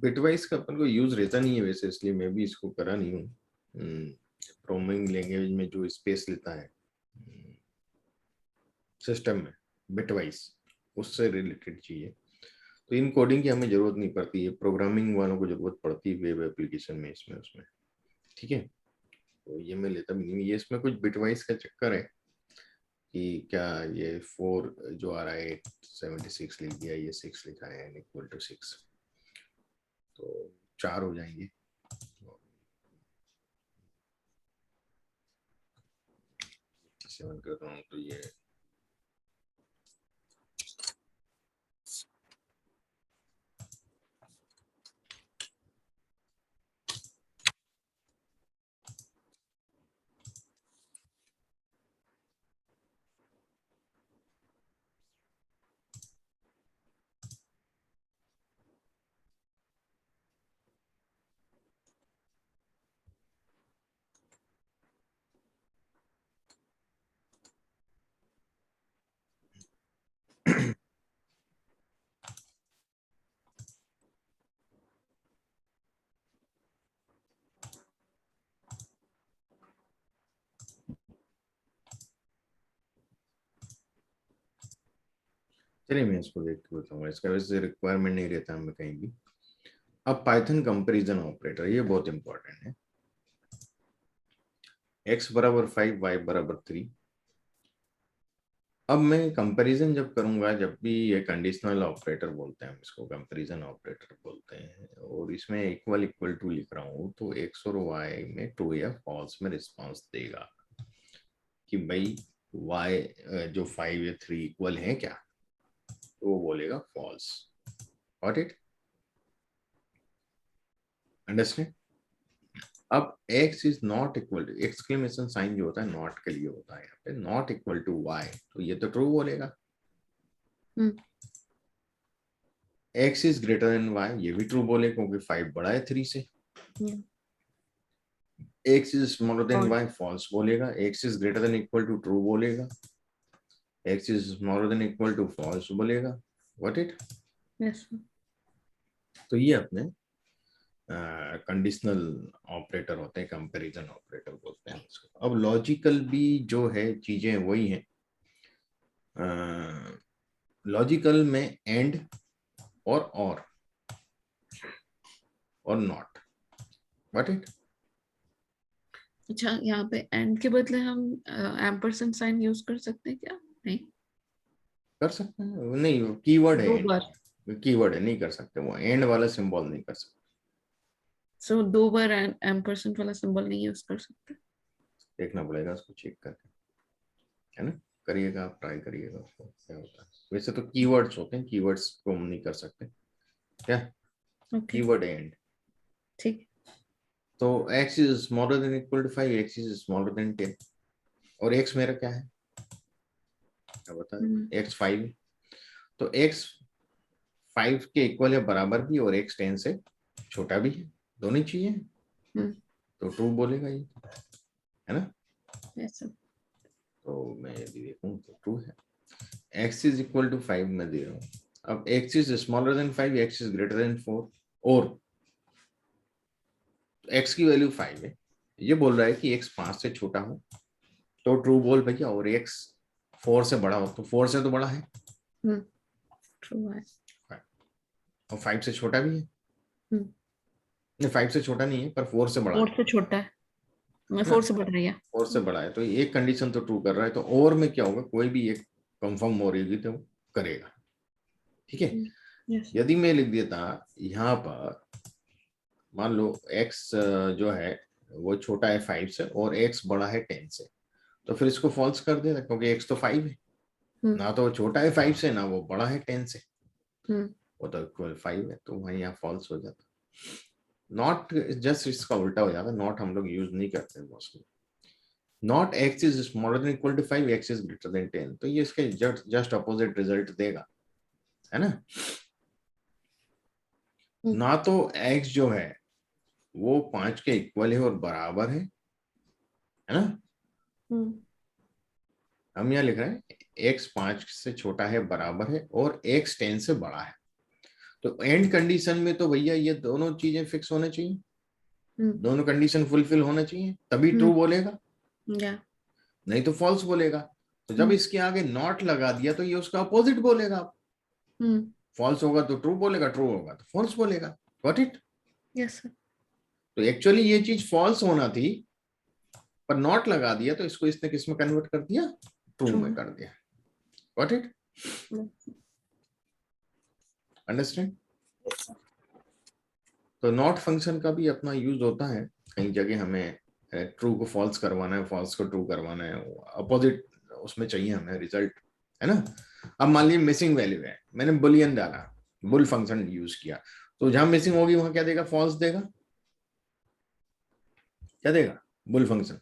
बिटवाइज का अपन को यूज रहता नहीं है वैसे, इसलिए मैं भी इसको करा नहीं हूँ। प्रोग्रामिंग लैंग्वेज में जो स्पेस लेता है सिस्टम में बिटवाइज, उससे रिलेटेड चाहिए, तो इन कोडिंग की हमें जरूरत नहीं पड़ती है, प्रोग्रामिंग वालों को जरूरत पड़ती है वेब एप्लीकेशन में इसमें उसमें। ठीक है, तो ये मैं लेता भी नहीं हूँ। ये इसमें कुछ बिटवाइज का चक्कर है कि क्या ये 4 जो आ रहा है 76 लिख दिया, ये 6 लिखा है इक्वल टू 6, तो 4 हो जाएंगे। 7 कर रहा हूँ तो ये चलिए मैं इसको देख के बताऊंगा, इसका वैसे रिक्वायरमेंट नहीं रहता हमें कहीं भी। अब पाइथन कंपैरिजन ऑपरेटर, ये बहुत इंपॉर्टेंट है। x बराबर 5, y बराबर 3। अब मैं कंपैरिजन जब करूंगा, जब भी ये कंडीशनल ऑपरेटर बोलते हैं हम इसको, कंपैरिजन ऑपरेटर बोलते हैं, और इसमें इक्वल इक्वल टू लिख रहा हूँ, तो x और y में ट्रू या फॉल्स में रिस्पॉन्स देगा कि भाई y जो 5 या 3 इक्वल है क्या, तो वो बोलेगा फॉल्स। Got it? अंडरस्टैंड? अब x is not equal to, exclamation sign जो होता है नॉट के लिए होता है, यहाँ पे नॉट इक्वल टू y, तो ये तो ट्रू बोलेगा। x is greater then y, ये भी ट्रू बोले क्योंकि 5 बड़ा है 3 से। x is smaller than y, false बोलेगा। x is greater than equal to true बोलेगा। x is smaller than equal to false बोलेगा। What it?
यस
तो ये अपने कंडीशनल ऑपरेटर होते हैं, कंपैरिजन ऑपरेटर बोलते हैं इसको। अब लॉजिकल भी जो है चीजें वही हैं। लॉजिकल में एंड और नॉट। What it?
अच्छा, यहाँ पे एंड के बदले हम एम्परसेंड साइन यूज कर सकते हैं क्या? नहीं,
कर सकते हैं, नहीं कीवर्ड है,
दो
एंड
बार।
कीवर्ड है, नहीं कर सकते, वो एंड वाला सिंबल नहीं कर सकते।
सो दो बार एम्परसेंड वाला सिंबल नहीं यूज कर सकते?
देखना पड़ेगा उसको चेक करके, है ना। करिएगा, आप ट्राई करिएगा उसको क्या होता है। वैसे तो कीवर्ड्स होते हैं, कीवर्ड्स को हम नहीं कर सकते क्या,
ओके,
कीवर्ड एंड।
ठीक।
तो x is smaller than equal to 5, x is smaller than 10, और x मेरा क्या है, क्या बता दें, x 5 है। तो x 5 के इक्वल या बराबर भी, और x 10 से छोटा भी है, दोनों ही चाहिए,
हम्म,
तो ट्रू बोलेगा ये, है ना।
yes sir।
तो मैं यदि देखूं तो ट्रू है। x इज इक्वल टू 5 मैं दे रहा हूँ। अब x is smaller then 5, x is greater then 4, और x की वैल्यू 5 है, ये बोल रहा है कि x 5 से छोटा हो तो ट्रू बोल भैया, और x 4 से बड़ा हो तो 4 से तो बड़ा है,
ट्रू है।
और 5 से छोटा भी है,
हम्म,
नहीं 5 से छोटा नहीं है पर 4 से बड़ा है
4 से छोटा है, मैं
ना,
4 से बढ़ रही है।
4 से बड़ा है, तो एक कंडीशन तो ट्रू कर रहा है, तो और में क्या होगा, कोई भी एक कंफर्म हो रही तो करेगा, ठीक है।
यस।
यदि मैं लिख देता यहाँ पर, मान लो x जो है वो छोटा है 5 से और x बड़ा है 10 से, तो फिर इसको फॉल्स कर देता, क्योंकि x तो 5 है, ना तो वो छोटा है 5 से, ना वो बड़ा है 10 से, वो तो इक्वल 5 है, तो वही यहाँ फॉल्स हो जाता। नॉट जस्ट इसका उल्टा हो जाता, नॉट हम लोग यूज नहीं करते mostly. Not x is smaller than equal to 5, x is greater than 10, तो ये इसके जस्ट अपोजिट रिजल्ट देगा, है ना। ना तो x जो है वो 5 के इक्वल है और बराबर है ना। हम यहाँ लिख रहे हैं x 5 से छोटा है, बराबर है, और x 10 से बड़ा है, तो एंड कंडीशन में तो भैया ये दोनों चीजें फिक्स होने चाहिए, दोनों कंडीशन फुलफिल होना चाहिए, तभी ट्रू बोलेगा,
या
नहीं तो फॉल्स बोलेगा। तो जब इसके आगे नॉट लगा दिया तो ये उसका अपोजिट बोलेगा, फॉल्स होगा तो ट्रू बोलेगा, ट्रू होगा तो फॉल्स बोलेगा। Got it.
Yes sir.
तो एक्चुअली ये चीज फॉल्स होना थी, पर नॉट लगा दिया तो इसको इसने किस में कन्वर्ट कर दिया, ट्रू में कर दिया। Got it, understand. तो नॉट फंक्शन का भी अपना यूज होता है, कई जगह हमें ट्रू को फॉल्स करवाना है, फॉल्स को ट्रू करवाना है, अपोजिट उसमें चाहिए हमें रिजल्ट, है ना। अब मान लीजिए मिसिंग वैल्यू है, मैंने बुलियन डाला, बुल फंक्शन यूज किया, तो जहां मिसिंग होगी वहां क्या देगा, फॉल्स देगा, क्या देगा, बुल फंक्शन।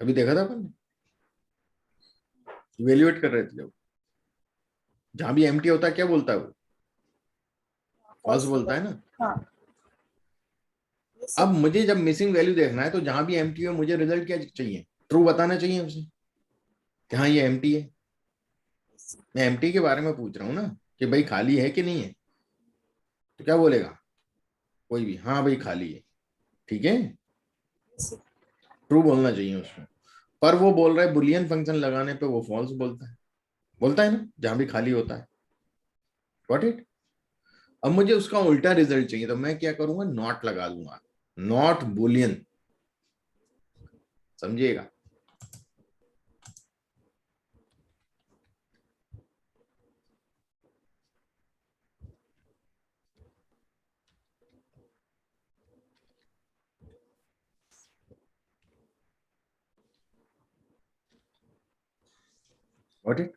अभी देखा था अपन, इवेल्युएट कर रहे थे जब, जहां भी एम्प्टी होता है क्या बोलता है वो, फॉल्स बोलता है ना।
हाँ।
अब मुझे जब मिसिंग वैल्यू देखना है तो जहां भी एम्प्टी हो मुझे रिजल्ट क्या चाहिए, ट्रू बताना चाहिए उसे कि हाँ ये एम्प्टी है। मैं एम्प्टी के बारे में पूछ रहा हूँ ना, कि भाई खाली है कि नहीं है, तो क्या बोलेगा कोई भी, हाँ भाई खाली है, ठीक है, ट्रू बोलना चाहिए उसमें। पर वो बोल रहा है बुलियन फंक्शन लगाने पे वो फॉल्स बोलता है ना, जहां भी खाली होता है। Got it. अब मुझे उसका उल्टा रिजल्ट चाहिए, तो मैं क्या करूंगा, नॉट लगा दूंगा, नॉट बुलियन, समझिएगा। गॉट इट,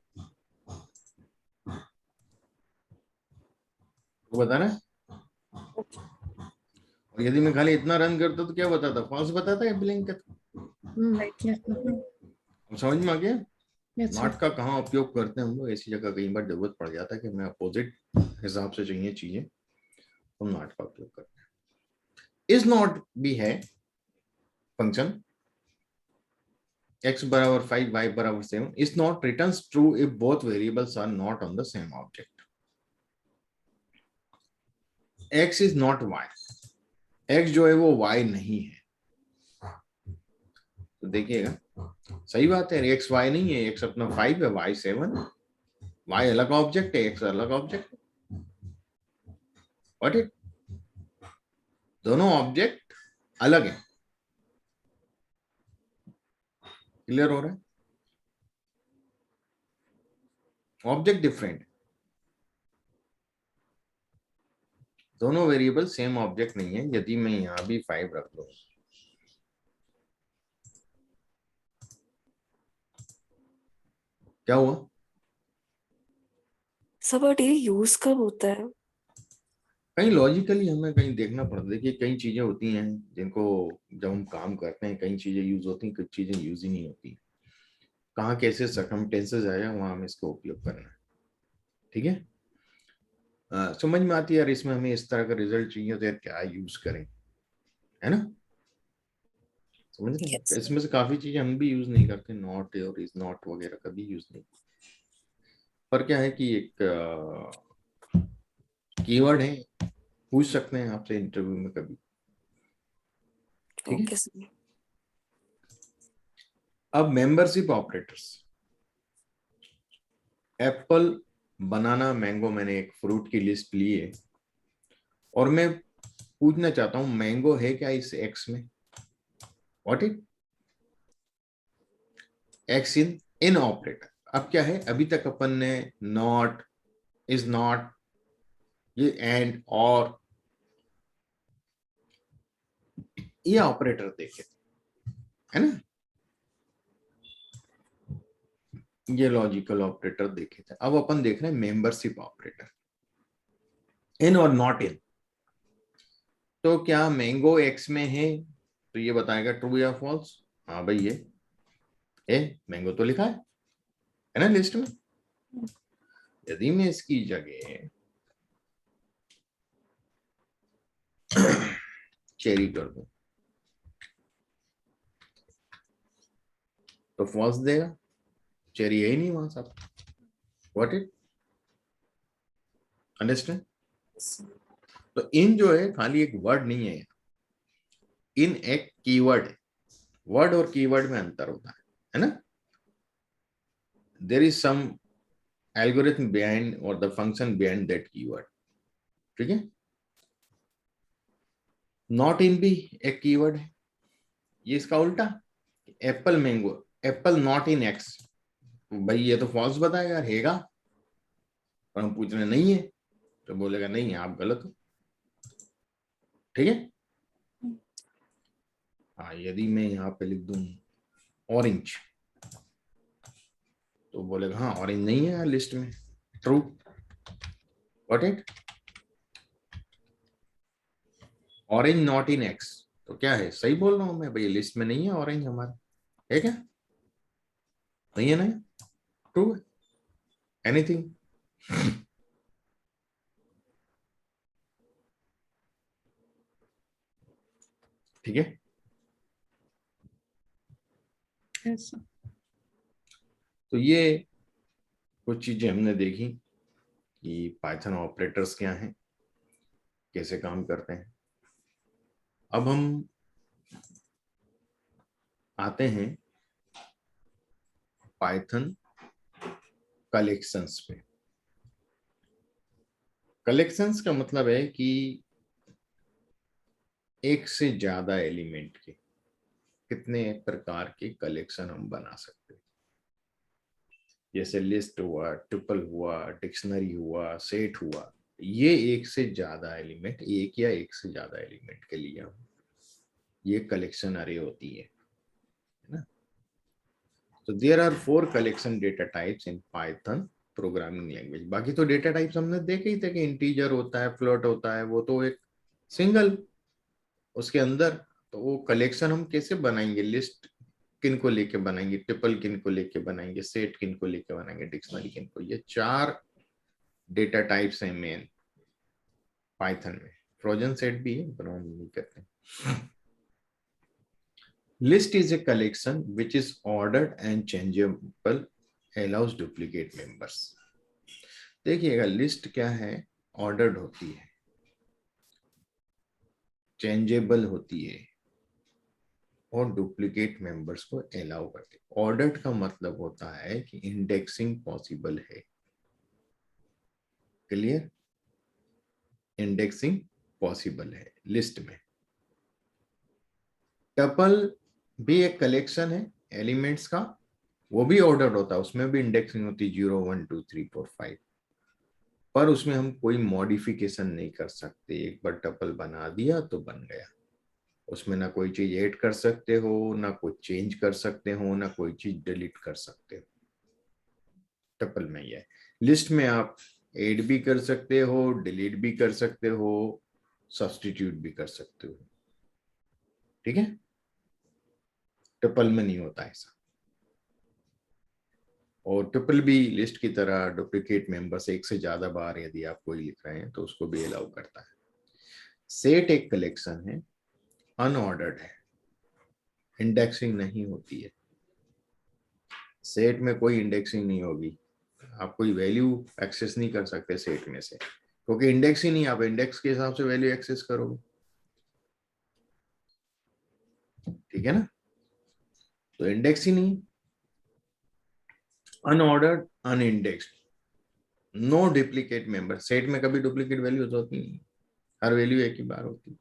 वो बताना है। और यदि मैं खाली इतना रन करता तो क्या बताता, फॉल्स बताता है ब्लिंक का। समझ में आ गया। नॉट का कहाँ उपयोग करते हैं हम लोग, ऐसी जगह कई बार जरूरत पड़ जाता है कि हमें अपोजिट हिसाब से चाहिए चीजें, तो नॉट का उपयोग करते हैं। इज नॉट भी है फंक्शन, x बराबर 5 y बराबर 7, is not returns true if both variables are not on the same object. x is not y, x जो है वो y नहीं है, तो देखिएगा सही बात है, x y नहीं है, x अपना 5 है, y 7, y अलग ऑब्जेक्ट है, x अलग ऑब्जेक्ट है। व्हाट इट, दोनों ऑब्जेक्ट अलग है, क्लियर हो रहा है? ऑब्जेक्ट डिफरेंट, दोनों वेरिएबल सेम ऑब्जेक्ट नहीं है। यदि मैं यहां भी 5 रख दूं, क्या हुआ?
सर बट ये यूज कब होता है?
कहीं लॉजिकली हमें कहीं देखना पड़ता है। देखिए कई चीजें होती हैं जिनको जब हम काम करते हैं, कई चीजें यूज होती हैं, कुछ चीजें यूज ही नहीं होती। कहाँ कैसे सर्कमस्टेंसेस आया वहां हमें इसका उपयोग करना है। ठीक है, समझ में आती है यार। इसमें हमें इस तरह का रिजल्ट चाहिए तो यार क्या यूज करें, है ना? समझ रहे हैं?
Yes.
इसमें से काफी चीजें हम भी यूज नहीं करते, नॉट और इज नॉट वगैरह कभी यूज नहीं। पर क्या है कि एक कीवर्ड है, पूछ सकते हैं आपसे इंटरव्यू में कभी। ठीक है,
ओके सर।
अब मेंबरशिप ऑपरेटर्स, एप्पल, बनाना, मैंगो, मैंने एक फ्रूट की लिस्ट ली है और मैं पूछना चाहता हूं मैंगो है क्या इस एक्स में? What it x in operator. अब क्या है, अभी तक अपन ने नॉट, इज नॉट, ये एंड और ये ऑपरेटर देखे, है ना? ये लॉजिकल ऑपरेटर देखे थे। अब अपन देख रहे हैं मेंबरशिप ऑपरेटर, इन और नॉट इन। तो क्या मैंगो एक्स में है तो ये बताएगा ट्रू या फॉल्स। हाँ भाई ये मैंगो तो लिखा है ना लिस्ट में। यदि मैं इसकी जगह चेरी कर दूं तो फॉल्स देगा, चेरी है ही नहीं वहां साहब। What it understand? तो इन जो है खाली एक वर्ड नहीं है, इन एक कीवर्ड है। वर्ड और कीवर्ड में अंतर होता है ना? There is some algorithm behind और the function behind that keyword. ठीक है, नॉट इन भी एक कीवर्ड है। ये इसका उल्टा, Apple mango, Apple not in x, भाई ये तो फॉल्स बताएगा, रहेगा। और हम पूछ रहे नहीं है तो बोलेगा नहीं है, आप गलत हो। ठीक है, हाँ यदि मैं यहाँ पे लिख दूं ऑरेंज तो बोलेगा हाँ ऑरेंज नहीं है लिस्ट में, true. What it orange not in x, तो क्या है, सही बोल रहा हूं मैं भाई, लिस्ट में नहीं है ऑरेंज हमारे, है क्या? नहीं है ना, ट्रू है, एनीथिंग। ठीक है,
Yes, sir.
तो ये कुछ चीजें हमने देखी कि पाइथन ऑपरेटर्स क्या हैं, कैसे काम करते हैं। अब हम आते हैं पाइथन कलेक्शंस पे। कलेक्शंस का मतलब है कि एक से ज्यादा एलिमेंट के कितने प्रकार के कलेक्शन हम बना सकते हैं। जैसे लिस्ट हुआ, ट्रिपल हुआ, डिक्शनरी हुआ, सेट हुआ। ये एक से ज्यादा एलिमेंट, एक या एक से ज्यादा एलिमेंट के लिए हम ये कलेक्शन अरे होती है ना? तो there are 4 collection data types in Python programming language. बाकी तो डेटा टाइप्स हमने देखे ही थे कि इंटीजर होता है, फ्लोट होता है, वो तो एक सिंगल उसके अंदर। तो वो कलेक्शन हम कैसे बनाएंगे, लिस्ट किन को लेके बनाएंगे, ट्रिपल किन को लेके बनाएंगे, सेट किन को लेके बनाएंगे, डिक्शनरी किन को। ये 4 डेटा टाइप्स हैं मेन पाइथन में। फ्रोजन सेट भी है पर हम नहीं करते। List is a collection which is ordered and changeable, allows duplicate members. देखिएगा लिस्ट क्या है, ऑर्डर्ड होती है, चेंजेबल होती है और डुप्लीकेट मेंबर्स को अलाउ करती है। ऑर्डर्ड का मतलब होता है कि इंडेक्सिंग पॉसिबल है। क्लियर, इंडेक्सिंग पॉसिबल है लिस्ट में। टपल भी एक कलेक्शन है, एलिमेंट्स का, वो भी ऑर्डर होता है, उसमें भी इंडेक्सिंग होती है 0 1 2 3 4 5, पर उसमें हम कोई मॉडिफिकेशन नहीं कर सकते। एक बार टपल बना दिया तो बन गया, उसमें ना कोई चीज ऐड कर सकते हो, ना कोई चेंज कर सकते हो, ना कोई चीज डिलीट कर सकते हो। टपल में ये लिस्ट में आप ऐड भी कर सकते हो, डिलीट भी कर सकते हो, सब्स्टिट्यूट भी कर सकते हो, ठीक है। टपल में नहीं होता ऐसा। और ट्रिपल बी लिस्ट की तरह डुप्लीकेट मेंबर्स एक से ज्यादा बार यदि आप कोई लिख रहे हैं तो उसको भी अलाउ करता है। सेट एक कलेक्शन है, अनऑर्डर्ड है, इंडेक्सिंग नहीं होती है। सेट में कोई इंडेक्सिंग नहीं होगी, आप कोई वैल्यू एक्सेस नहीं कर सकते सेट में से, क्योंकि इंडेक्स ही नहीं, आप इंडेक्स के हिसाब से वैल्यू एक्सेस करोगे, ठीक है ना। तो इंडेक्स ही नहीं, unordered, unindexed, no duplicate member. Set में कभी डुप्लीकेट वैल्यूज होती नहीं, हर वैल्यू एक ही बार होती है।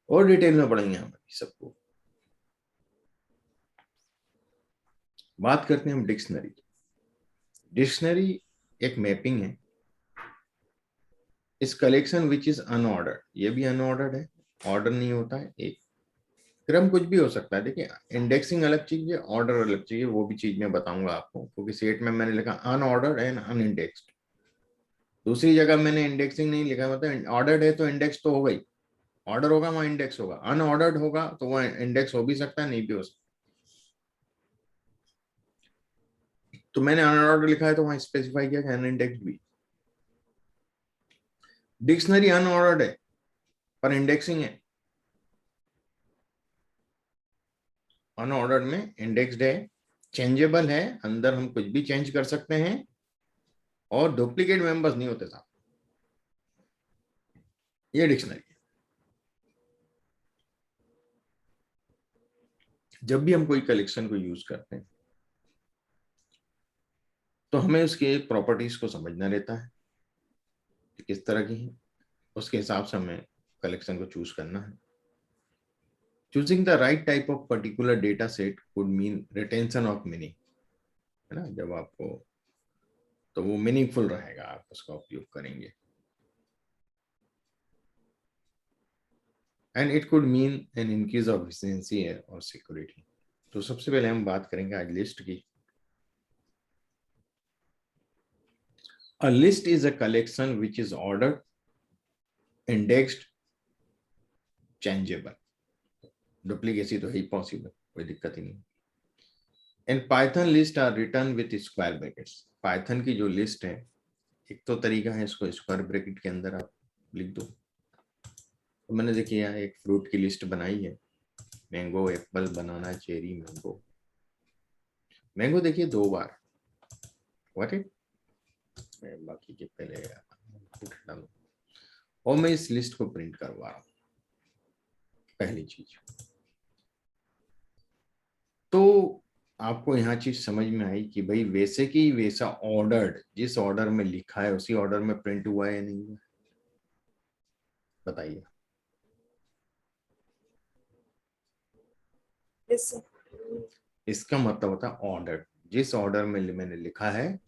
और डिटेल में पढ़ेंगे हम सबको। बात करते हैं हम डिक्शनरी। डिक्शनरी एक मैपिंग है, इस कलेक्शन विच इज अनऑर्डर्ड, ये भी अनऑर्डर्ड है, ऑर्डर नहीं होता है, एक क्रम कुछ भी हो सकता है। देखिए इंडेक्सिंग अलग चीज है, ऑर्डर अलग चीज है, वो भी चीज मैं बताऊंगा आपको, क्योंकि सेट में मैंने लिखा अनऑर्डर्ड एंड अनइंडेक्स्ड, दूसरी जगह मैंने इंडेक्सिंग नहीं लिखा, मतलब ऑर्डर्ड है तो इंडेक्स तो हो गई, ऑर्डर होगा वहां इंडेक्स होगा, अनऑर्डर्ड होगा तो वहां इंडेक्स हो भी सकता है, नहीं भी हो सकता। तो मैंने अनऑर्डर लिखा है तो वहां स्पेसिफाई किया कि अनइंडेक्स्ड भी। डिक्शनरी अनऑर्डर्ड है पर इंडेक्सिंग है, अनऑर्डर्ड में इंडेक्स्ड है, चेंजेबल है, अंदर हम कुछ भी चेंज कर सकते हैं, और डुप्लीकेट मेंबर्स नहीं होते साहब। ये डिक्शनरी। जब भी हम कोई कलेक्शन को यूज करते हैं तो हमें उसके प्रॉपर्टीज को समझना रहता है कि किस तरह की है, उसके हिसाब से हमें कलेक्शन को चूज करना है। Choosing the right type of particular data set could mean retention of meaning, है ना। जब आपको तो वो मीनिंगफुल रहेगा, आप उसका उपयोग करेंगे। And it could mean an increase of efficiency और सिक्योरिटी। तो सबसे पहले हम बात करेंगे आज लिस्ट की। A list is a collection which is ordered, indexed, changeable. Duplicacy तो है पॉसिबल, कोई दिक्कत ही नहीं। And Python list are written with square brackets. Python की जो लिस्ट है, एक तो तरीका है इसको स्क्वायर ब्रैकेट के अंदर आप लिख दो। तो मैंने देखिए यहाँ एक फ्रूट की लिस्ट बनाई है, मैंगो, एप्पल, बनाना, चेरी, मैंगो। मैंगो देखिए 2 बार, व्हाट इट, बाकी के पहले डालो, और मैं इस लिस्ट को प्रिंट करवा रहा हूँ। पहली चीज तो आपको यहाँ चीज समझ में आई कि भाई वैसे की वैसा ऑर्डर्ड, जिस ऑर्डर में लिखा है उसी ऑर्डर में प्रिंट हुआ है या नहीं हुआ, बताइए।
Yes, sir.
इसका मतलब होता है ऑर्डर, जिस ऑर्डर में मैंने लिखा है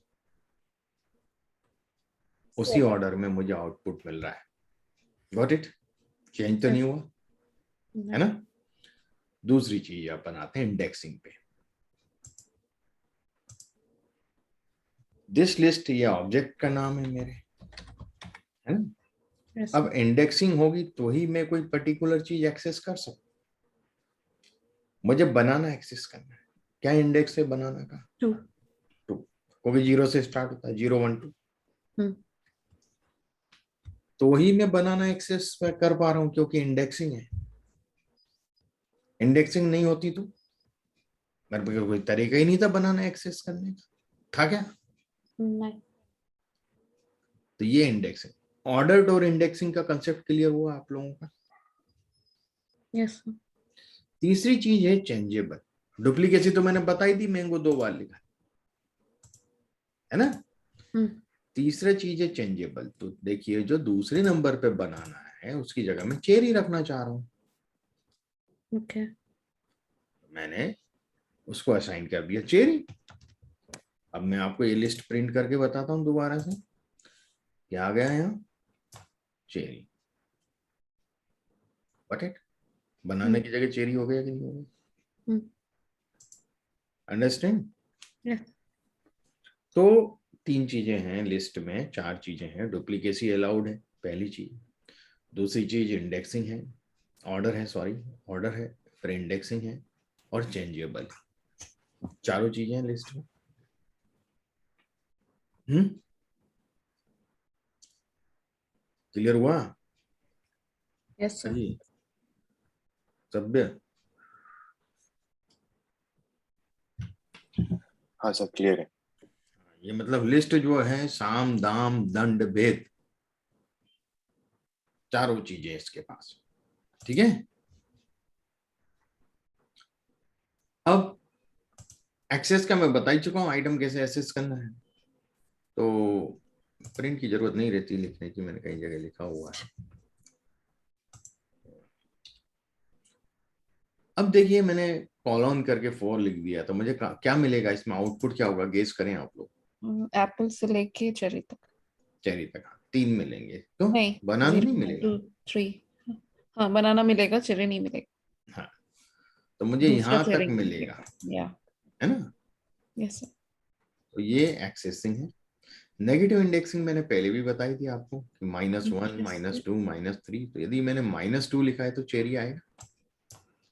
उसी ऑर्डर में मुझे आउटपुट मिल रहा है। गॉट इट, चेंज तो नहीं हुआ, है ना। दूसरी चीज आप बनाते हैं इंडेक्सिंग पे। दिस लिस्ट ये ऑब्जेक्ट का नाम है मेरे, है ना।
Yes,
अब इंडेक्सिंग होगी तो ही मैं कोई पर्टिकुलर चीज एक्सेस कर सकूं, मुझे बनाना एक्सेस करना है। क्या इंडेक्स है बनाना का?
2.
2, क्योंकि 0 से स्टार्ट होता है, 0 1 2। तो ही मैं बनाना एक्सेस कर पा रहा हूं क्योंकि इंडेक्सिंग है। इंडेक्सिंग नहीं होती तो मेरे पास कोई तरीका ही नहीं था बनाना एक्सेस करने का, था क्या?
नहीं।
तो ये इंडेक्सिंग, ऑर्डर्ड और इंडेक्सिंग का कंसेप्ट क्लियर हुआ आप लोगों का?
Yes, sir.
तीसरी चीज है चेंजेबल। डुप्लीकेसी तो मैंने बताई दी, मैंगो 2 बार लिखा है ना। तीसरा चीज है चेंजेबल। तो देखिए जो दूसरे नंबर पे बनाना है उसकी जगह मैं चेरी रखना चाह रहा हूं,
Okay.
मैंने उसको असाइन कर दिया चेरी। अब मैं आपको ये लिस्ट प्रिंट करके बताता हूं दोबारा से, क्या आ गया यहाँ, चेरी। बट इट बनाने की जगह चेरी हो गया कि नहीं हो गया? अंडरस्टैंड?
Yeah.
तो 3 चीजें हैं लिस्ट में, 4 चीजें हैं। डुप्लीकेसी अलाउड है पहली चीज, दूसरी चीज इंडेक्सिंग है, ऑर्डर है, फिर इंडेक्सिंग है और चेंजेबल। 4 चीजें हैं लिस्ट में। क्लियर हुआ?
Yes, sir.
जी सभ्य।
हाँ सब क्लियर है।
ये मतलब लिस्ट जो है साम दाम दंड भेद, 4 चीजें इसके पास। ठीक है। अब एक्सेस का मैं बता ही चुका हूं, आइटम कैसे एक्सेस करना है, तो प्रिंट की जरूरत नहीं रहती लिखने की, मैंने कई जगह लिखा हुआ है। अब देखिए मैंने कॉलन करके 4 लिख दिया, तो मुझे क्या मिलेगा इसमें, आउटपुट क्या होगा, गेस करें आप लोग।
एप्पल से लेके चेरी तक।
चेरी तक 3 मिलेंगे, तो
नहीं,
बनाना
0,
नहीं
1,
मिलेगा।
2, 3। हाँ, बनाना मिलेगा, चेरी नहीं मिलेगा।
हाँ, तो मुझे
दूसरा
यहां
चेरी
तक मिलेगा,
या
है ना।
Yes sir.
तो ये एक्सेसिंग है। नेगेटिव इंडेक्सिंग मैंने पहले भी बताई थी आपको कि -1, -2, -3। तो यदि मैंने -2 लिखा है तो चेरी आएगा,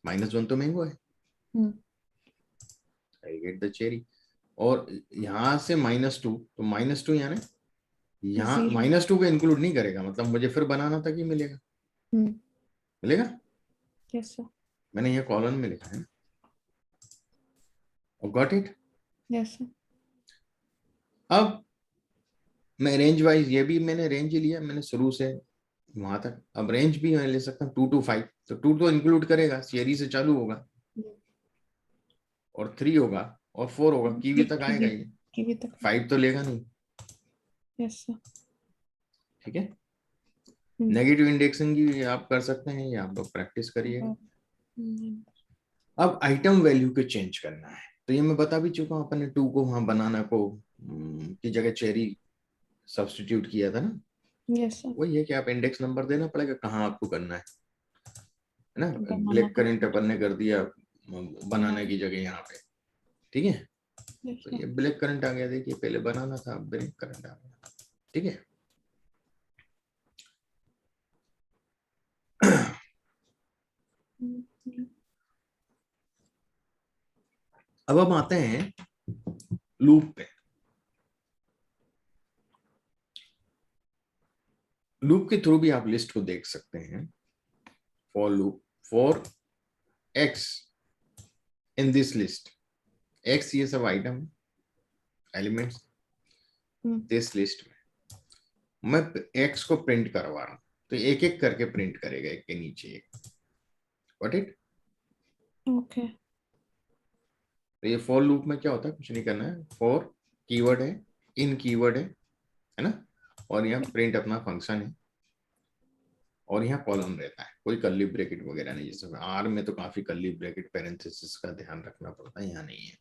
-1 तो मैंगो है, आई गेट द चेरी। और यहां से -2, तो -2 यानी यहाँ
0।
-2 को इंक्लूड नहीं करेगा, मतलब मुझे फिर बनाना तक ही मिलेगा। मिलेगा।
Yes sir.
मैंने ये कॉलम में लिखा है, गॉट इट।
Yes sir.
अब मैं रेंज वाइज, ये भी मैंने रेंज लिया, मैंने शुरू से वहां तक। अब रेंज भी मैं ले सकता हूँ 2 to 5, तो 2 तो इंक्लूड करेगा, चेरी से चालू होगा और 3 होगा और 4 होगा, कीवी तक आएगा ये,
कीवी तक।
5 तो लेगा नहीं।
Yes sir.
ठीक है। नेगेटिव इंडेक्सिंग की आप कर सकते हैं, ये आप लोग प्रैक्टिस करिएगा। अब आइटम वैल्यू को चेंज करना है, तो ये मैं बता भी चुका हूँ, अपने 2 को वहां बनाना को की जगह चेरी सब्स्टिट्यूट किया था ना।
Yes sir.
वही है कि आप इंडेक्स नंबर देना पड़ेगा कहाँ आपको करना है ना।
बनाना
ब्लैक
को
करंट अपन ने कर दिया बनाने की जगह यहाँ पे। ठीक है।
yes,
तो ये ब्लैक करंट आ गया, देखिए पहले बनाना था, ब्लैक करंट आ गया। ठीक है। अब हम आते हैं लूप पे। लूप के थ्रू भी आप लिस्ट को देख सकते हैं। For loop for x in this list, x ये सब आइटम एलिमेंट्स दिस लिस्ट में मैं एक्स को प्रिंट करवा रहा हूं, तो एक एक करके प्रिंट करेगा, एक के नीचे एक। Got it?
ओके।
तो ये फॉर लूप में क्या होता है, कुछ नहीं करना है। फॉर कीवर्ड है, इन कीवर्ड है ना, और यहाँ प्रिंट अपना फंक्शन है, और यहाँ कॉलम रहता है, कोई कर्ली ब्रैकेट वगैरह नहीं। जैसे आर में तो काफी कर्ली ब्रैकेट पैरेंथेसिस का ध्यान रखना पड़ता है, यहाँ नहीं है।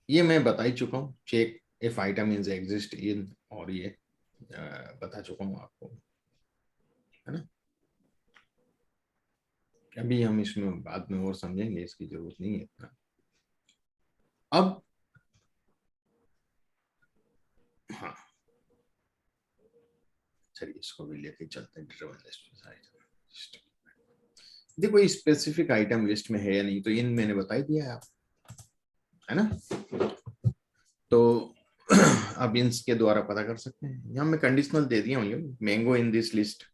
ये मैं बता ही चुका हूँ, check if item is exist in, और ये बता चुका हूँ आपको, है ना। अभी हम इसमें बाद में और समझेंगे, इसकी जरूरत नहीं है इतना। अब हाँ चलिए इसको भी लेके चलते हैं। देखो स्पेसिफिक आइटम लिस्ट में है या नहीं, तो इन मैंने बता ही दिया है आप, है ना। तो अब इंस के द्वारा पता कर सकते हैं। यहाँ मैं कंडीशनल दे दिया हूँ, मैंगो इन दिस लिस्ट,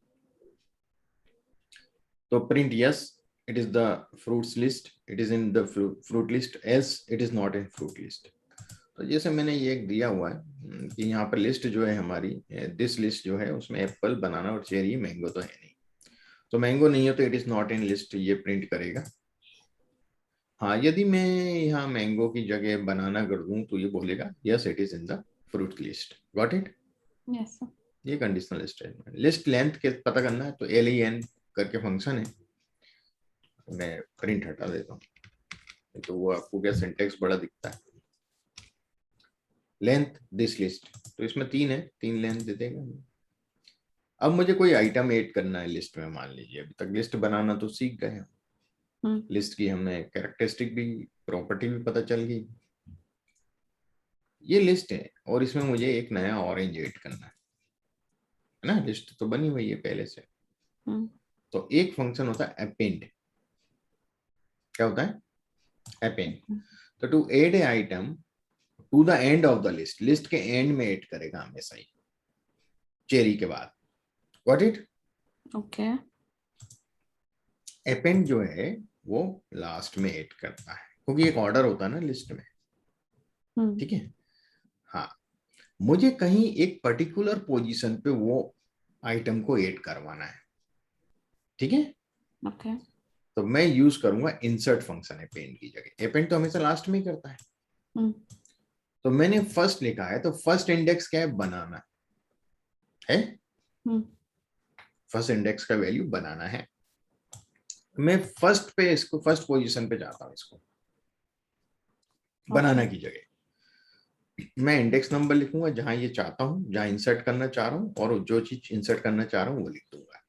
तो print yes it is the fruits list, it is in the fruit list, else it is not in fruit list. तो जैसे मैंने ये एक दिया हुआ है कि यहाँ पर लिस्ट जो है हमारी, दिस लिस्ट जो है उसमें एप्पल, बनाना और चेरी, मैंगो तो है नहीं, तो मैंगो नहीं है तो it is not in list, ये प्रिंट करेगा। हाँ, यदि मैं यहाँ मैंगो की जगह बनाना कर दूं तो ये बोलेगा yes it is in the fruit list. Got it?
Yes sir.
ये कंडीशनल स्टेटमेंट। लिस्ट लेंथ के पता करना है तो LEN करके फंक्शन है, मैं प्रिंट हटा देता हूँ तो वो आपको क्या सिंटेक्स बड़ा दिखता है। लेंथ दिस लिस्ट, तो इसमें 3 है, 3 लेंथ दे देगा। अब मुझे कोई आइटम ऐड करना है लिस्ट में, मान लीजिए अभी तक लिस्ट बनाना तो सीख गए हम, लिस्ट की हमने कैरेक्टरिस्टिक भी, प्रॉपर्टी भी पता चल गई। ये लिस्ट है और इसमें मुझे एक नया ऑरेंज ऐड करना है ना, लिस्ट तो बनी हुई है पहले से। तो एक फंक्शन होता है अपेंड। क्या होता है? अपेंड। तो to add a item to the end of the list, list के एंड में ऐड करेगा हमेशा ही, चेरी के बाद। Got it?
ओके
अपेंड जो है वो लास्ट में ऐड करता है, क्योंकि एक ऑर्डर होता है ना लिस्ट में, ठीक है। हाँ, मुझे कहीं एक पर्टिकुलर पोजीशन पे वो आइटम को ऐड करवाना है, ठीक है।
ओके
तो मैं यूज करूंगा इंसर्ट फंक्शन अपेंड की जगह। अपेंड तो हमेशा लास्ट में ही करता है। तो मैंने फर्स्ट लिखा है, तो फर्स्ट इंडेक्स क्या है? बनाना है। फर्स्ट इंडेक्स का वैल्यू बनाना है। मैं फर्स्ट पे इसको, फर्स्ट पोजीशन पे जाता हूं, इसको बनाना की जगह मैं इंडेक्स नंबर लिखूंगा जहां ये चाहता हूं, जहां इंसर्ट करना चाह रहा हूं, और जो चीज इंसर्ट करना चाह रहा हूं वो लिख दूंगा।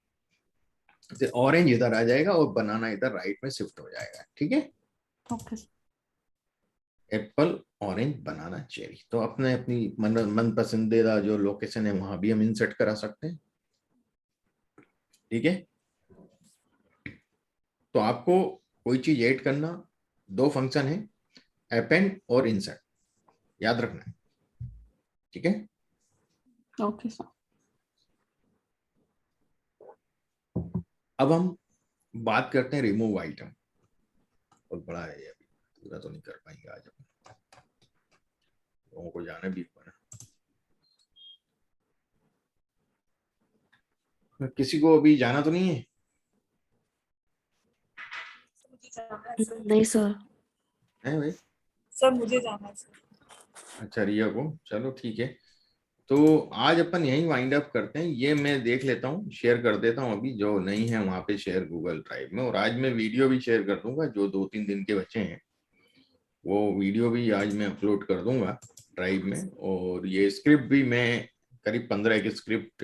तो ऑरेंज इधर आ जाएगा और बनाना इधर राइट में शिफ्ट हो जाएगा, ठीक है।
ओके
एप्पल, ऑरेंज, बनाना, चेरी। तो अपने अपनी मन पसंदीदा जो लोकेशन है वहां भी हम इंसर्ट करा सकते हैं, ठीक है। तो आपको कोई चीज ऐड करना, 2 फंक्शन है, अपेंड और इंसर्ट, याद रखना है, ठीक है।
ओके सर
अब हम बात करते हैं रिमूव आइटम। बहुत बड़ा है ये, अभी पूरा तो नहीं कर पाएंगे आज अपन, लोगों को जाना भी पड़ा। किसी को अभी जाना तो नहीं है?
मुझे जाना है सर।
नहीं सर
है भाई?
सर मुझे जाना है सर।
अच्छा, रिया को, चलो ठीक है। तो आज अपन यहीं वाइंड अप करते हैं। ये मैं देख लेता हूँ, शेयर कर देता हूँ अभी, जो नहीं है वहां पे शेयर गूगल ड्राइव में। और आज मैं वीडियो भी शेयर कर दूंगा, जो 2-3 दिन के बचे हैं वो वीडियो भी आज मैं अपलोड कर दूंगा ड्राइव में। और ये स्क्रिप्ट भी मैं करीब 15 की स्क्रिप्ट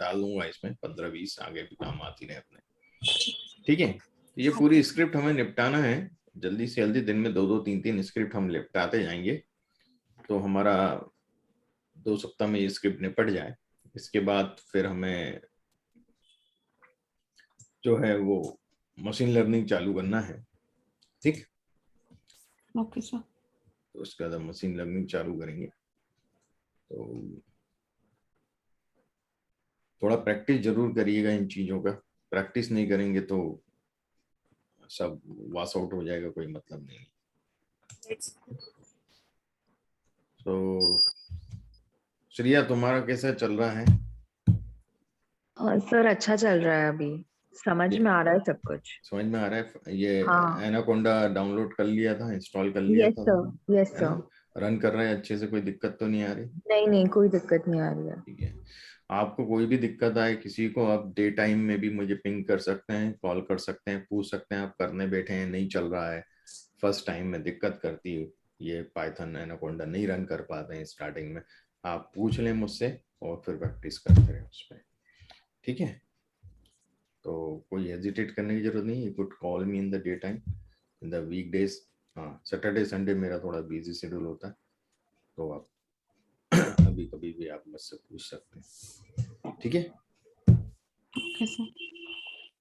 डाल दूंगा इसमें, 15-20 आगे भी काम आती रहे अपने, ठीक है। तो ये पूरी स्क्रिप्ट हमें निपटाना है जल्दी से जल्दी, दिन में 2-2, 3-3 स्क्रिप्ट हम निपटाते जाएंगे। तो हमारा 2 सप्ताह में ये स्क्रिप्ट निपट जाए। इसके बाद फिर हमें जो है वो मशीन लर्निंग चालू करना है, ठीक।
ओके सर
तो उसके बाद हम मशीन लर्निंग चालू करेंगे। तो थोड़ा प्रैक्टिस जरूर करिएगा इन चीजों का, प्रैक्टिस नहीं करेंगे तो सब वॉश आउट हो जाएगा, कोई मतलब नहीं। तो श्रेया, तुम्हारा कैसा चल रहा है?
सर अच्छा चल रहा है अभी, समझ में आ रहा है सब कुछ।
समझ में आ रहा है? ये
हाँ
एनाकोंडा डाउनलोड कर लिया था, इंस्टॉल कर लिया
यस
था,
सर यस
है
सर।
ना? रन कर रहा है अच्छे से, कोई दिक्कत तो नहीं आ रही?
नहीं नहीं कोई दिक्कत नहीं आ रही है।
ठीक है। आपको कोई भी दिक्कत आए किसी को, आप डे टाइम में भी मुझे पिंग कर सकते हैं, कॉल कर सकते हैं, पूछ सकते हैं। आप करने बैठे हैं, नहीं चल रहा है, फर्स्ट टाइम में दिक्कत करती है ये पाइथन एनाकोंडा, नहीं रन कर पाते हैं स्टार्टिंग में, आप पूछ लें मुझसे और फिर प्रैक्टिस करते रहे उस पर, ठीक है। तो कोई हेजिटेट करने की जरूरत नहीं, you could call me in the day time, in the week days. हाँ, सैटरडे संडे मेरा थोड़ा बिजी शेड्यूल होता है, तो आप अभी कभी भी आप मुझसे पूछ सकते हैं, ठीक है।
ओके सर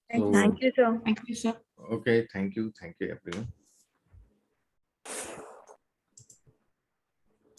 तो
thank you sir.
Thank you sir
okay, thank you everyone.